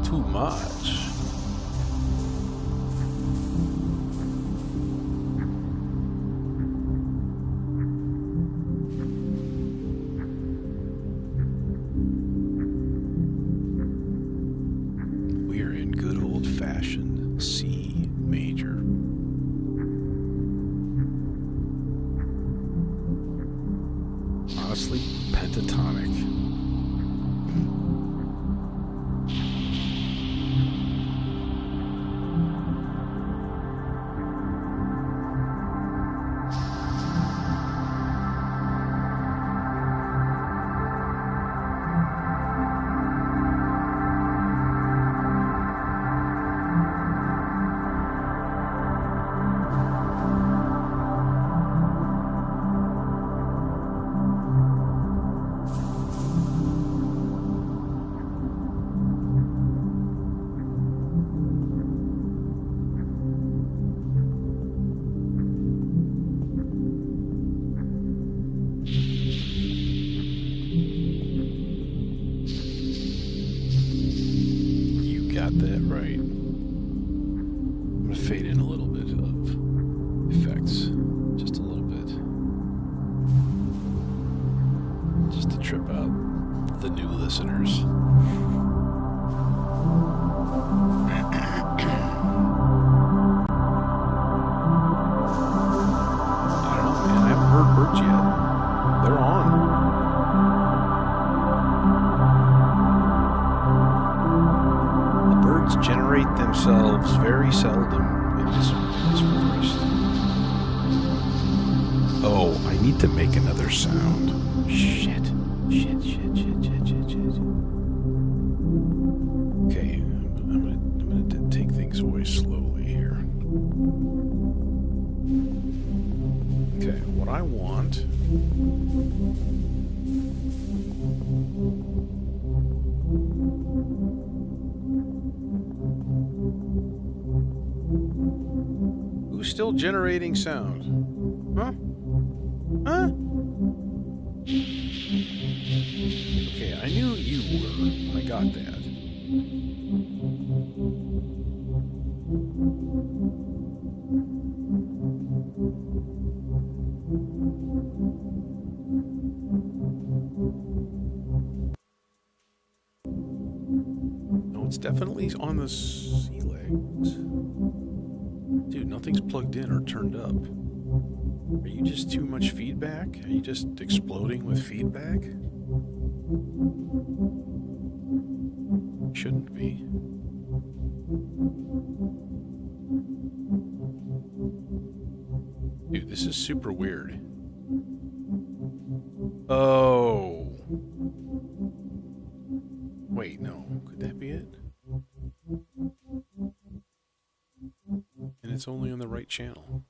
Too much. We're in good old-fashioned C major. Honestly, pentatonic. Got that right. I'm going to fade in a little bit of effects. Just a little bit. Just to trip out the new listeners. I don't know, man. I haven't heard birds yet. They're on. Generate themselves very seldom in this forest. Oh, I need to make another sound. Shit. Okay, I'm gonna take things away slowly here. Okay, what I want... Who's still generating sound? Huh? Huh? Okay, I knew you were. I got that. No, it's definitely on the sea legs. Dude, nothing's plugged in or turned up. Are you just too much feedback? Are you just exploding with feedback? Shouldn't be. Dude, this is super weird. Oh. Wait, no. Could that be it? And it's only on the right channel.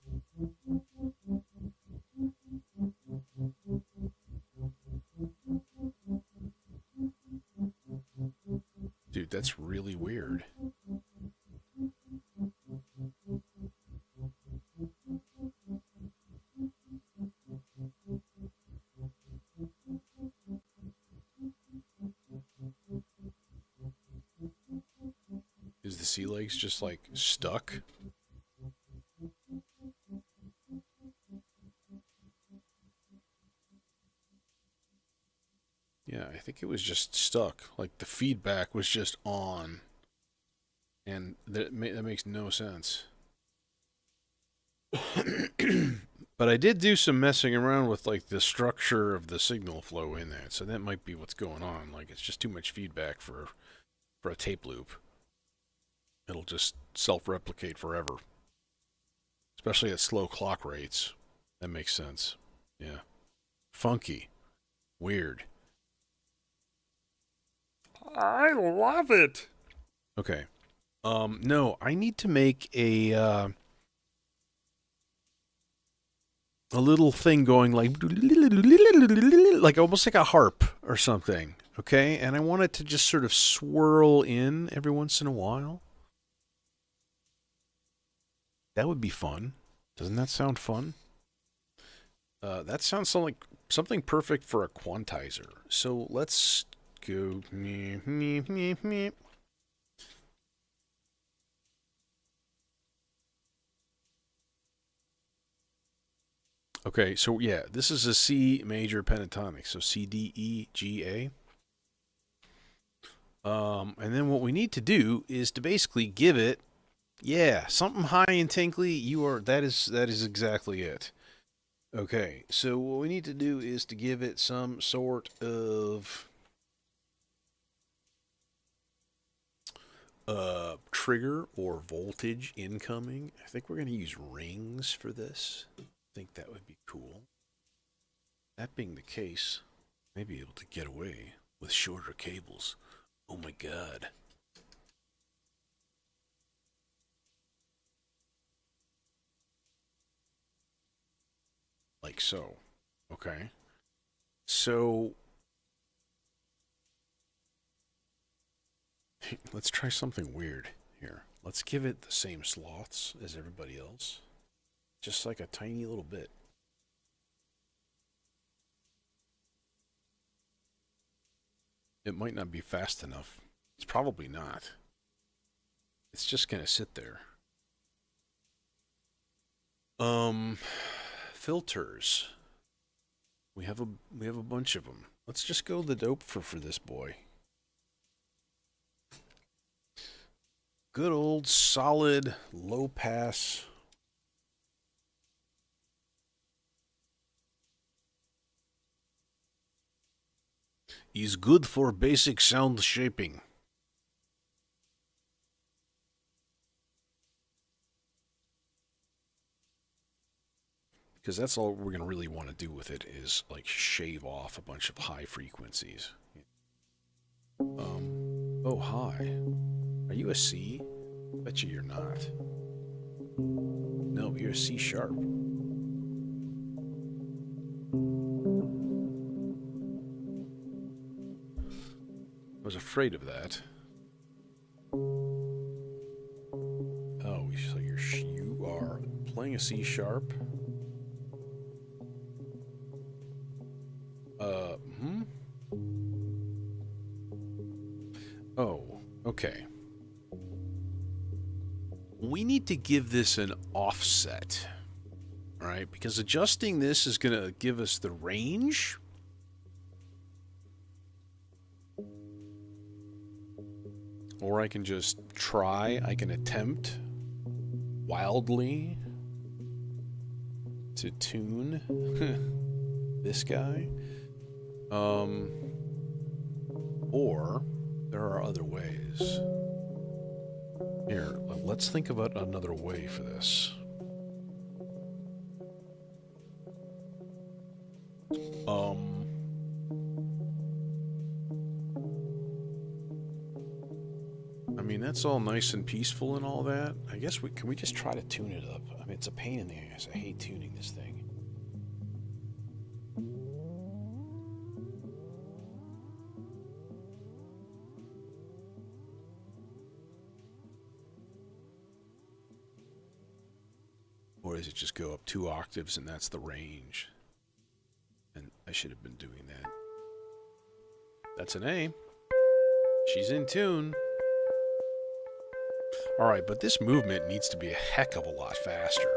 Dude, that's really weird. Is the sea legs just like stuck? Yeah, I think it was just stuck. Like the feedback was just on. And that makes no sense. But I did do some messing around with like the structure of the signal flow in that, so that might be what's going on. Like it's just too much feedback for a tape loop. It'll just self-replicate forever. Especially at slow clock rates. That makes sense. Yeah. Funky. Weird. I love it. Okay. No, I need to make a little thing going like almost like a harp or something. Okay, and I want it to just sort of swirl in every once in a while. That would be fun. Doesn't that sound fun? That sounds like something perfect for a quantizer. So let's go. Okay, so yeah, this is a C major pentatonic, so C, D, E, G, A. And then what we need to do is to basically give it, yeah, something high and tinkly. That is exactly it. Okay, so what we need to do is to give it some sort of trigger or voltage incoming. I think we're going to use rings for this. I think that would be cool. That being the case, I may be able to get away with shorter cables. Oh my god. Like so. Okay. So let's try something weird here. Let's give it the same sloths as everybody else. Just like a tiny little bit. It might not be fast enough. It's probably not. It's just gonna sit there. Filters. We have a bunch of them. Let's just go the dope for this boy. Good old solid low pass. Is good for basic sound shaping. Because that's all we're going to really want to do with it is like shave off a bunch of high frequencies. Oh, hi. Are you a C? Bet you you're not. No, you're a C sharp. I was afraid of that. Oh, so you are playing a C sharp. Oh, okay. We need to give this an offset, all right? Because adjusting this is going to give us the range. Or I can just try, I can attempt wildly to tune this guy. Or there are other ways. Here, let's think about another way for this. I mean, that's all nice and peaceful and all that. I guess can we just try to tune it up? I mean, it's a pain in the ass. I hate tuning this thing. Or does it just go up 2 octaves and that's the range? And I should have been doing that. That's an A. She's in tune. Alright, but this movement needs to be a heck of a lot faster.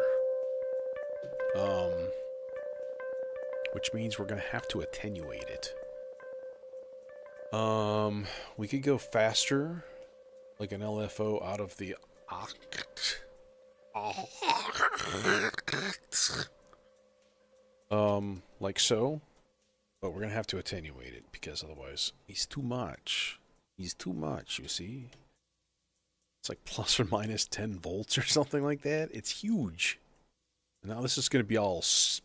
Which means we're going to have to attenuate it. We could go faster, like an LFO out of the oct. Like so. But we're going to have to attenuate it, because otherwise he's too much. He's too much, you see? It's like plus or minus 10 volts or something like that. It's huge. And now this is going to be all stupid.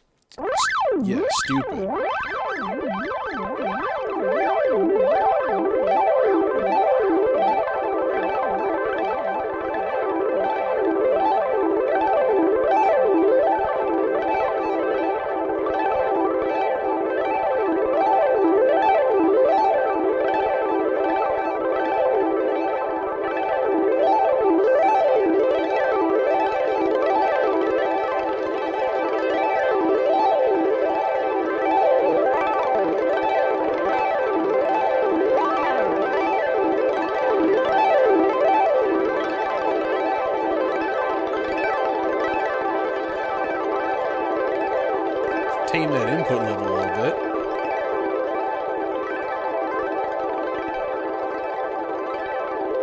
Tame that input level a little bit.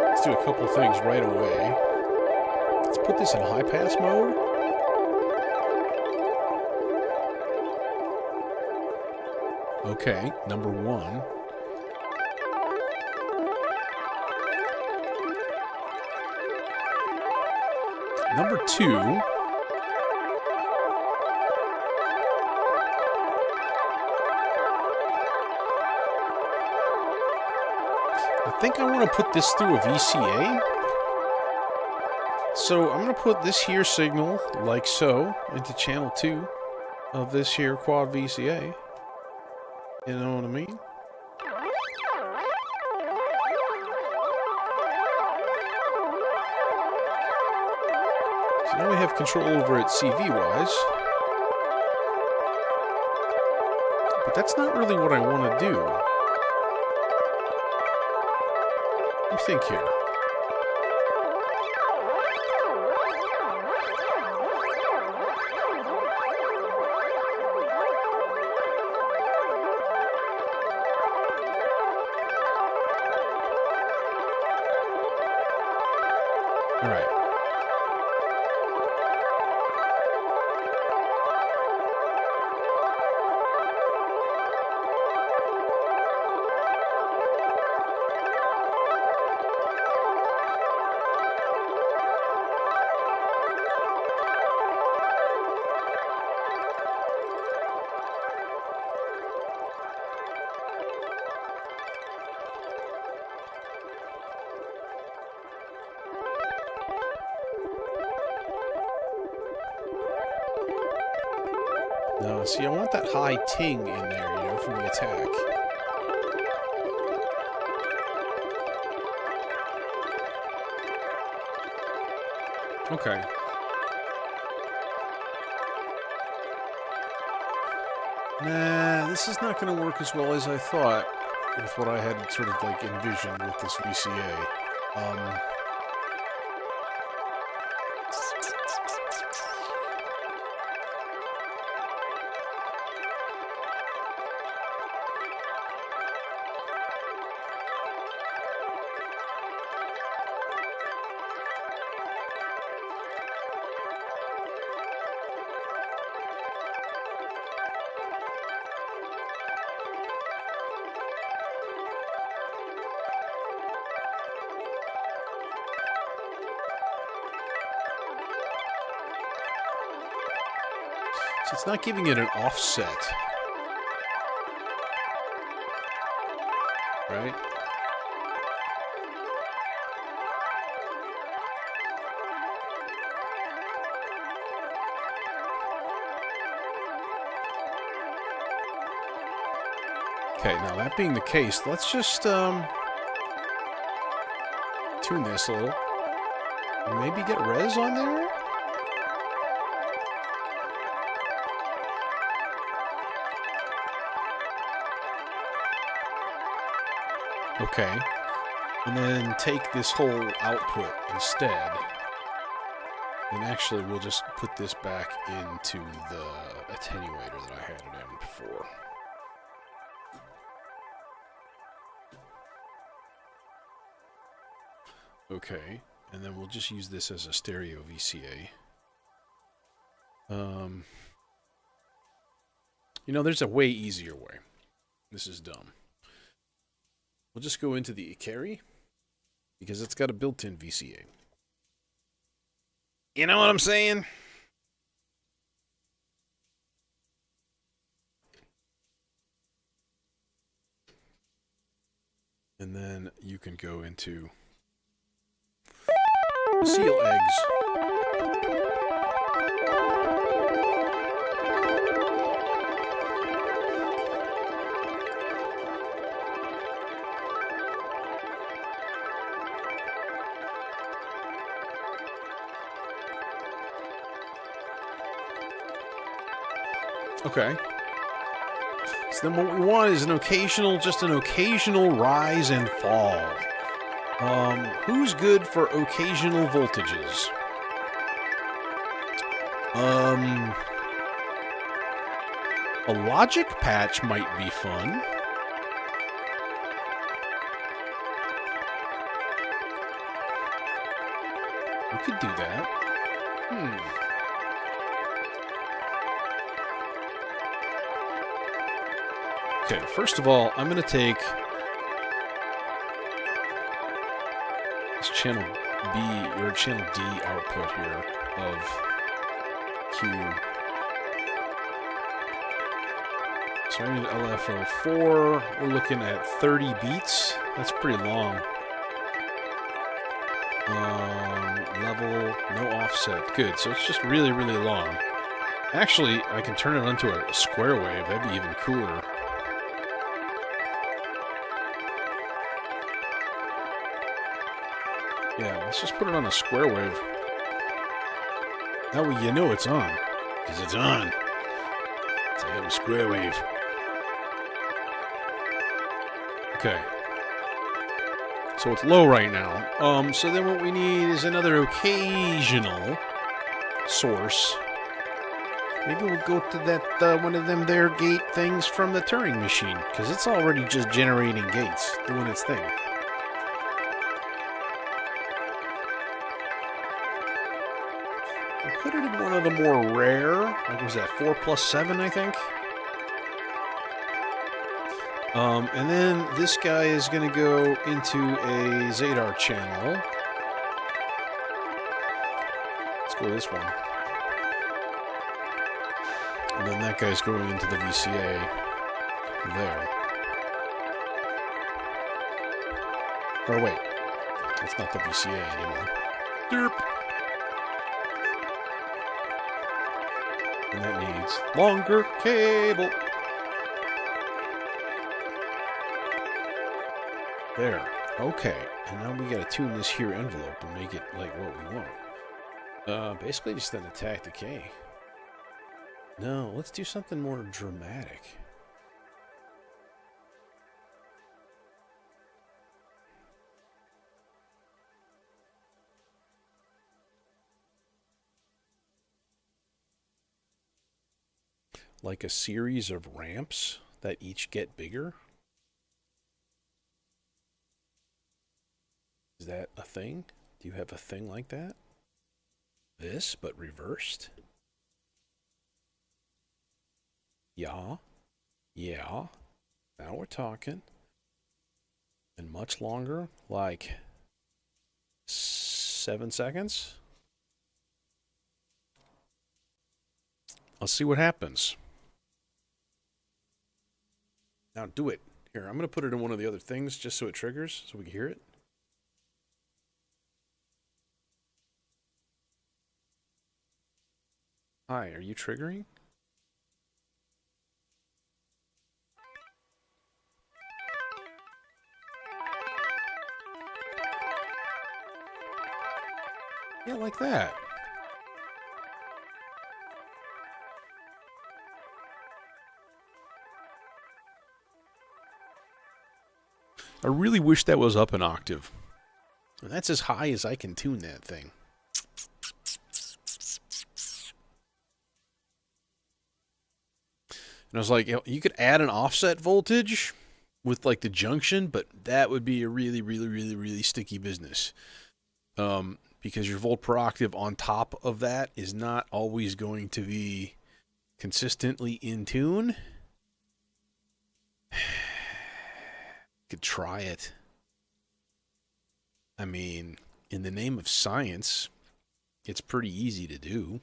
Let's do a couple things right away. Let's put this in high pass mode. Okay, number 1. Number 2. I think I want to put this through a VCA. So I'm going to put this here signal, like so, into channel 2 of this here quad VCA. You know what I mean? So now we have control over it CV-wise. But that's not really what I want to do. Think here. All right. No, see, I want that high ting in there, you know, from the attack. Okay. Nah, this is not going to work as well as I thought with what I had sort of like envisioned with this VCA. So it's not giving it an offset. Right? Okay, now that being the case, let's just tune this a little. Maybe get res on there? Okay. And then take this whole output instead. And actually, we'll just put this back into the attenuator that I had it in before. Okay. And then we'll just use this as a stereo VCA. You know, there's a way easier way. This is dumb. We'll just go into the Ikari, because it's got a built-in VCA. You know what I'm saying? And then you can go into seal eggs. Okay. So then what we want is just an occasional rise and fall. Who's good for occasional voltages? A logic patch might be fun. We could do that. Okay, first of all, I'm going to take this channel B, or channel D output here of Q. So I need LFO4. We're looking at 30 beats. That's pretty long. Level, no offset. Good, so it's just really, really long. Actually, I can turn it onto a square wave. That'd be even cooler. Yeah, let's just put it on a square wave. That way you know it's on. Because it's on. It's a little square wave. Okay. So it's low right now. So then what we need is another occasional source. Maybe we'll go to that, one of them there gate things from the Turing machine. Because it's already just generating gates, doing its thing. Put it in one of the more rare, like was that 4+7, I think? And then this guy is going to go into a Zadar channel. Let's go this one. And then that guy's going into the VCA there. Or wait, it's not the VCA anymore. Derp. And that needs longer cable. There. Okay. And now we gotta tune this here envelope and make it like what we want. Basically just an attack decay. No, let's do something more dramatic. Like a series of ramps that each get bigger? Is that a thing? Do you have a thing like that? This, but reversed? Yeah. Yeah. Now we're talking. And much longer, like 7 seconds. Let's see what happens. Now do it. Here, I'm going to put it in one of the other things just so it triggers, so we can hear it. Hi, are you triggering? Yeah, like that. I really wish that was up an octave. And that's as high as I can tune that thing. And I was like, you could add an offset voltage with like the junction, but that would be a really, really, really, really sticky business. Because your volt per octave on top of that is not always going to be consistently in tune. Could try it. I mean, in the name of science, it's pretty easy to do.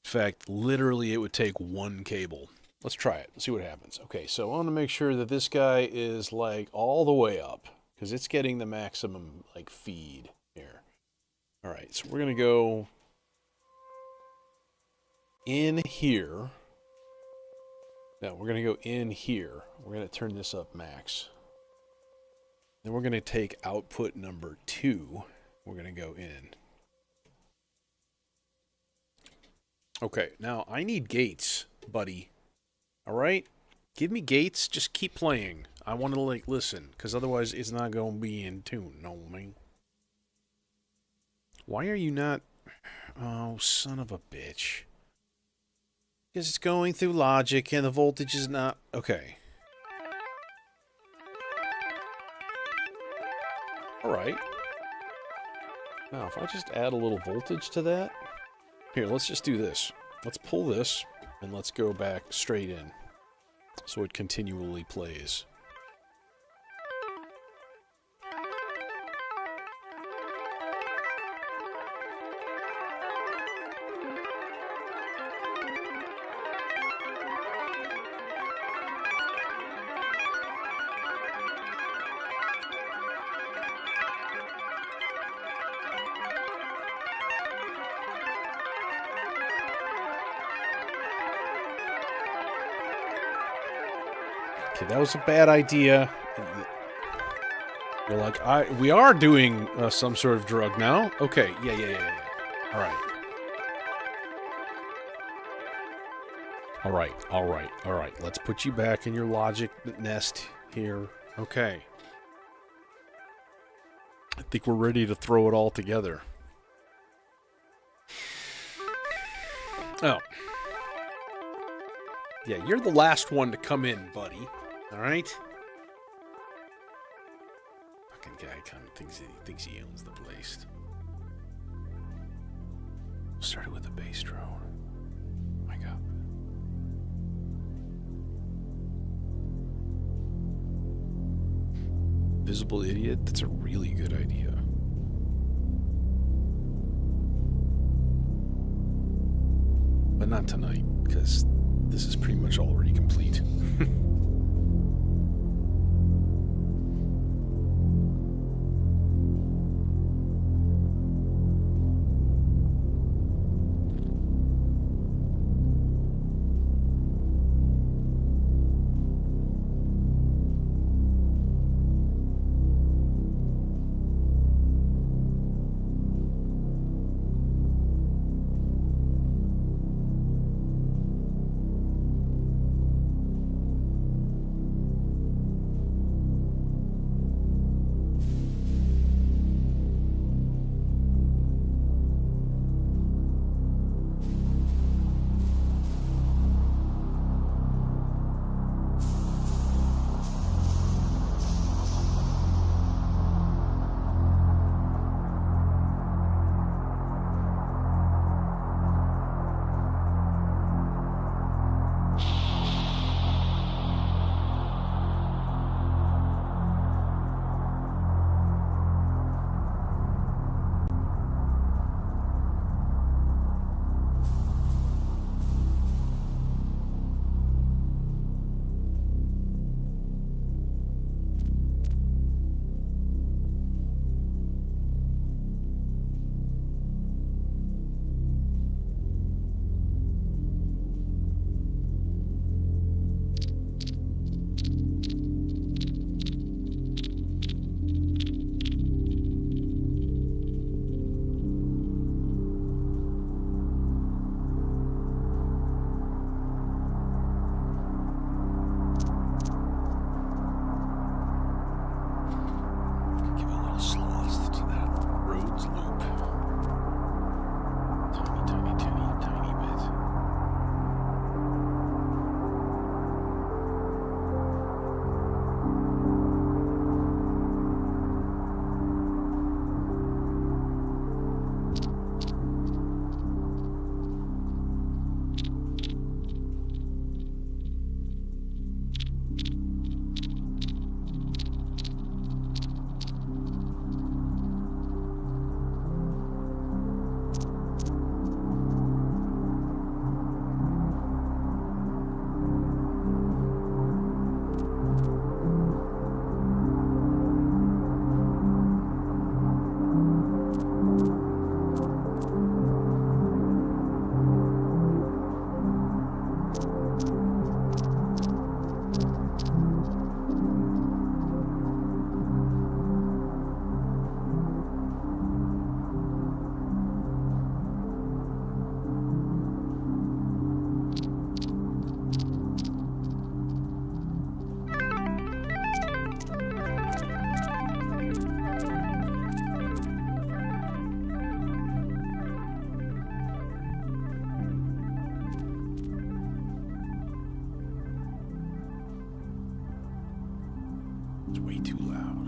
In fact, literally it would take one cable. Let's try it. Let's see what happens. Okay, so I want to make sure that this guy is like all the way up, because it's getting the maximum like feed here. All right, so we're going to go in here. No, we're going to go in here. We're going to turn this up max. Then we're going to take output number 2. We're going to go in. Okay, now I need gates, buddy. All right? Give me gates. Just keep playing. I want to, like, listen, because otherwise it's not going to be in tune. No, man. Why are you not... Oh, son of a bitch. Because it's going through logic and the voltage is not... Okay. Alright. Now, if I just add a little voltage to that... Here, let's just do this. Let's pull this, and let's go back straight in. So it continually plays. That was a bad idea. You're like, we are doing some sort of drug now. Okay, yeah. All right. Let's put you back in your logic nest here. Okay. I think we're ready to throw it all together. Oh. Yeah, you're the last one to come in, buddy. Alright? Fucking guy kind of thinks he owns the place. Started with a bass drone. My God. Visible idiot? That's a really good idea. But not tonight, because this is pretty much already complete. way too loud.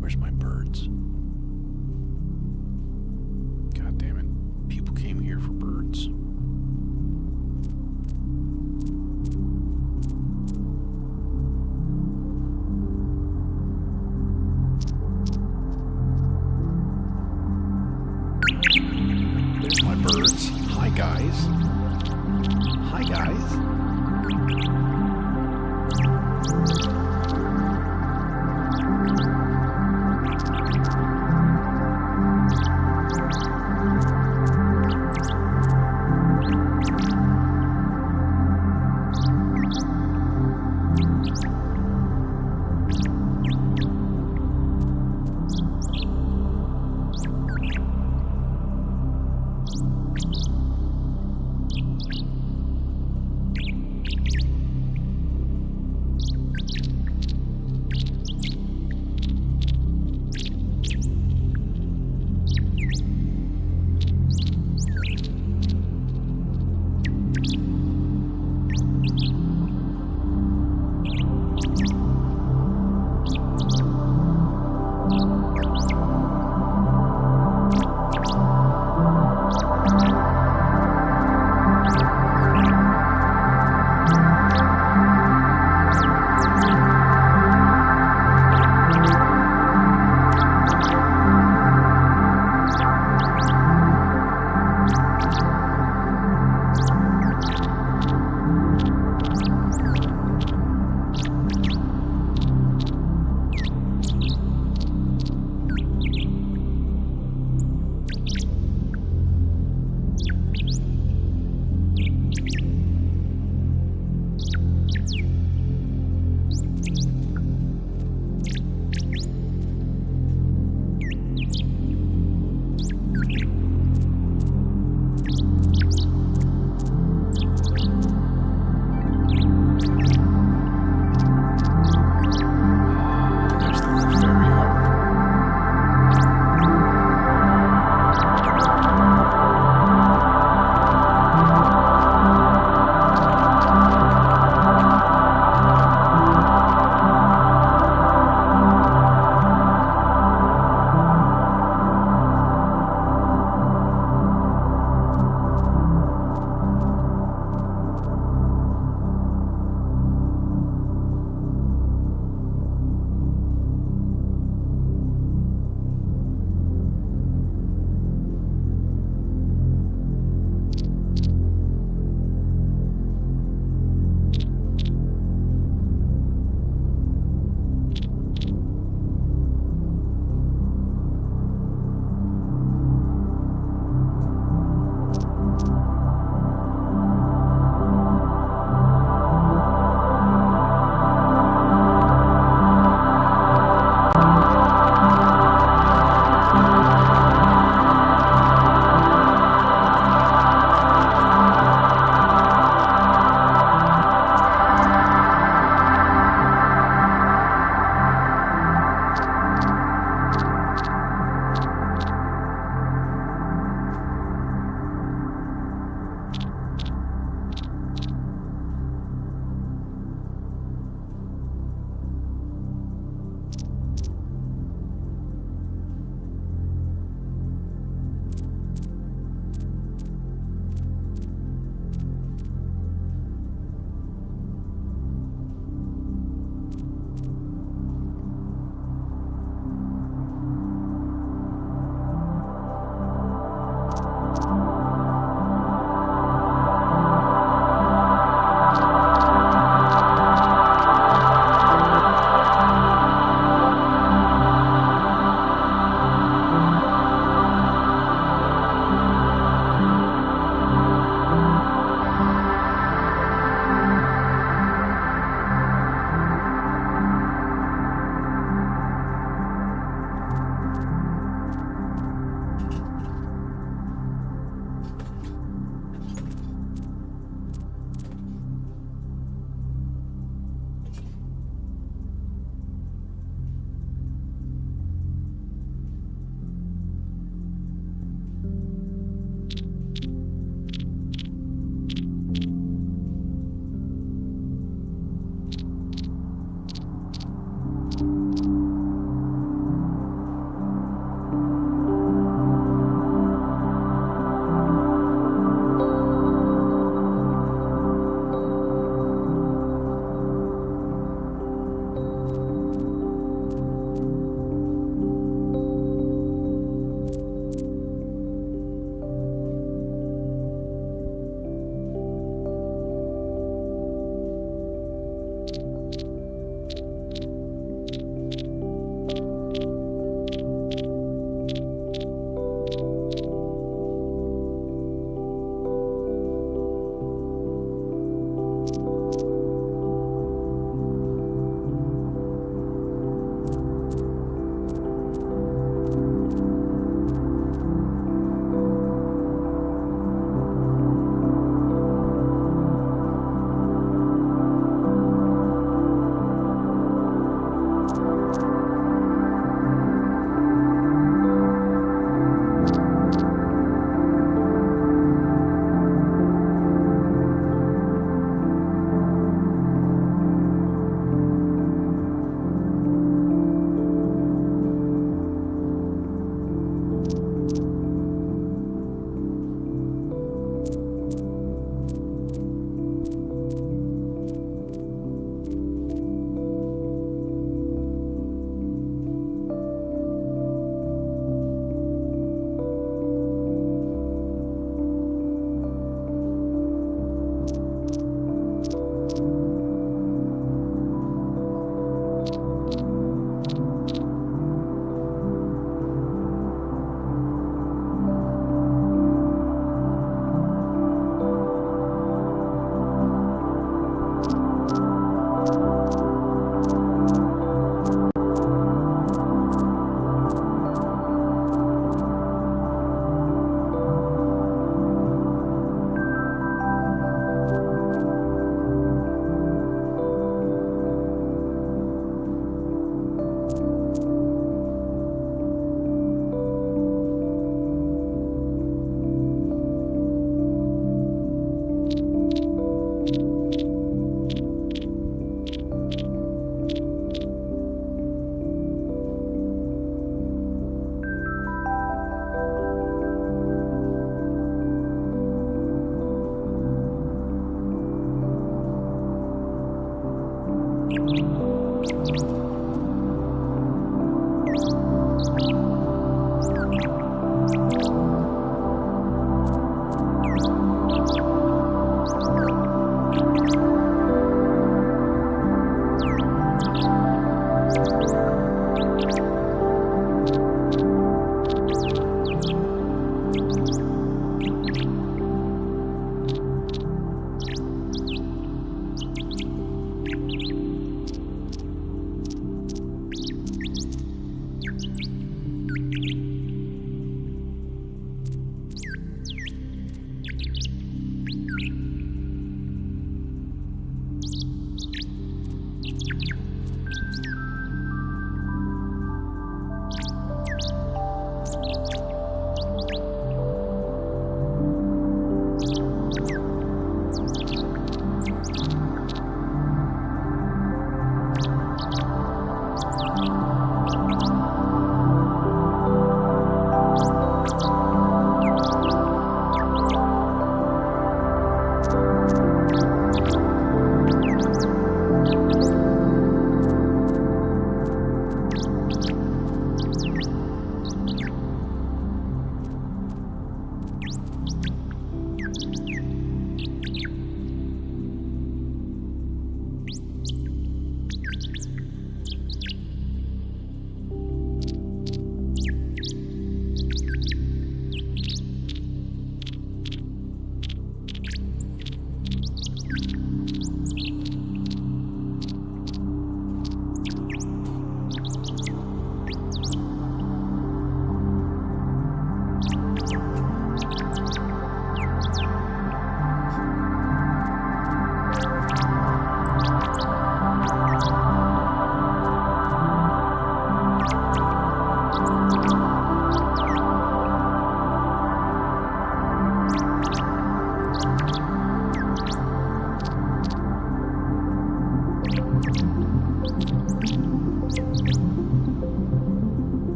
Where's my birds? God damn it. People came here for birds. There's my birds. Hi, guys. Hi, guys.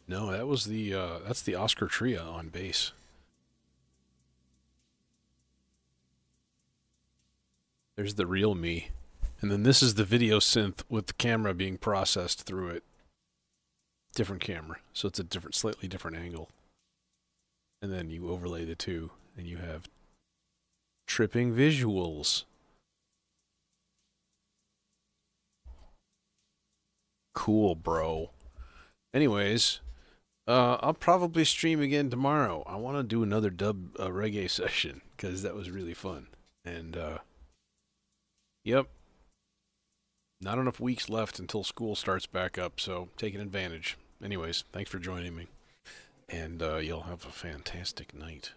No, that was the that's the Oscar Tria on bass. There's the real me. And then this is the video synth with the camera being processed through it. Different camera. So it's a different, slightly different angle. And then you overlay the two, and you have tripping visuals. Cool, bro. Anyways, I'll probably stream again tomorrow. I want to do another dub reggae session, because that was really fun. And, yep. Not enough weeks left until school starts back up, so taking advantage. Anyways, thanks for joining me. And you'll have a fantastic night.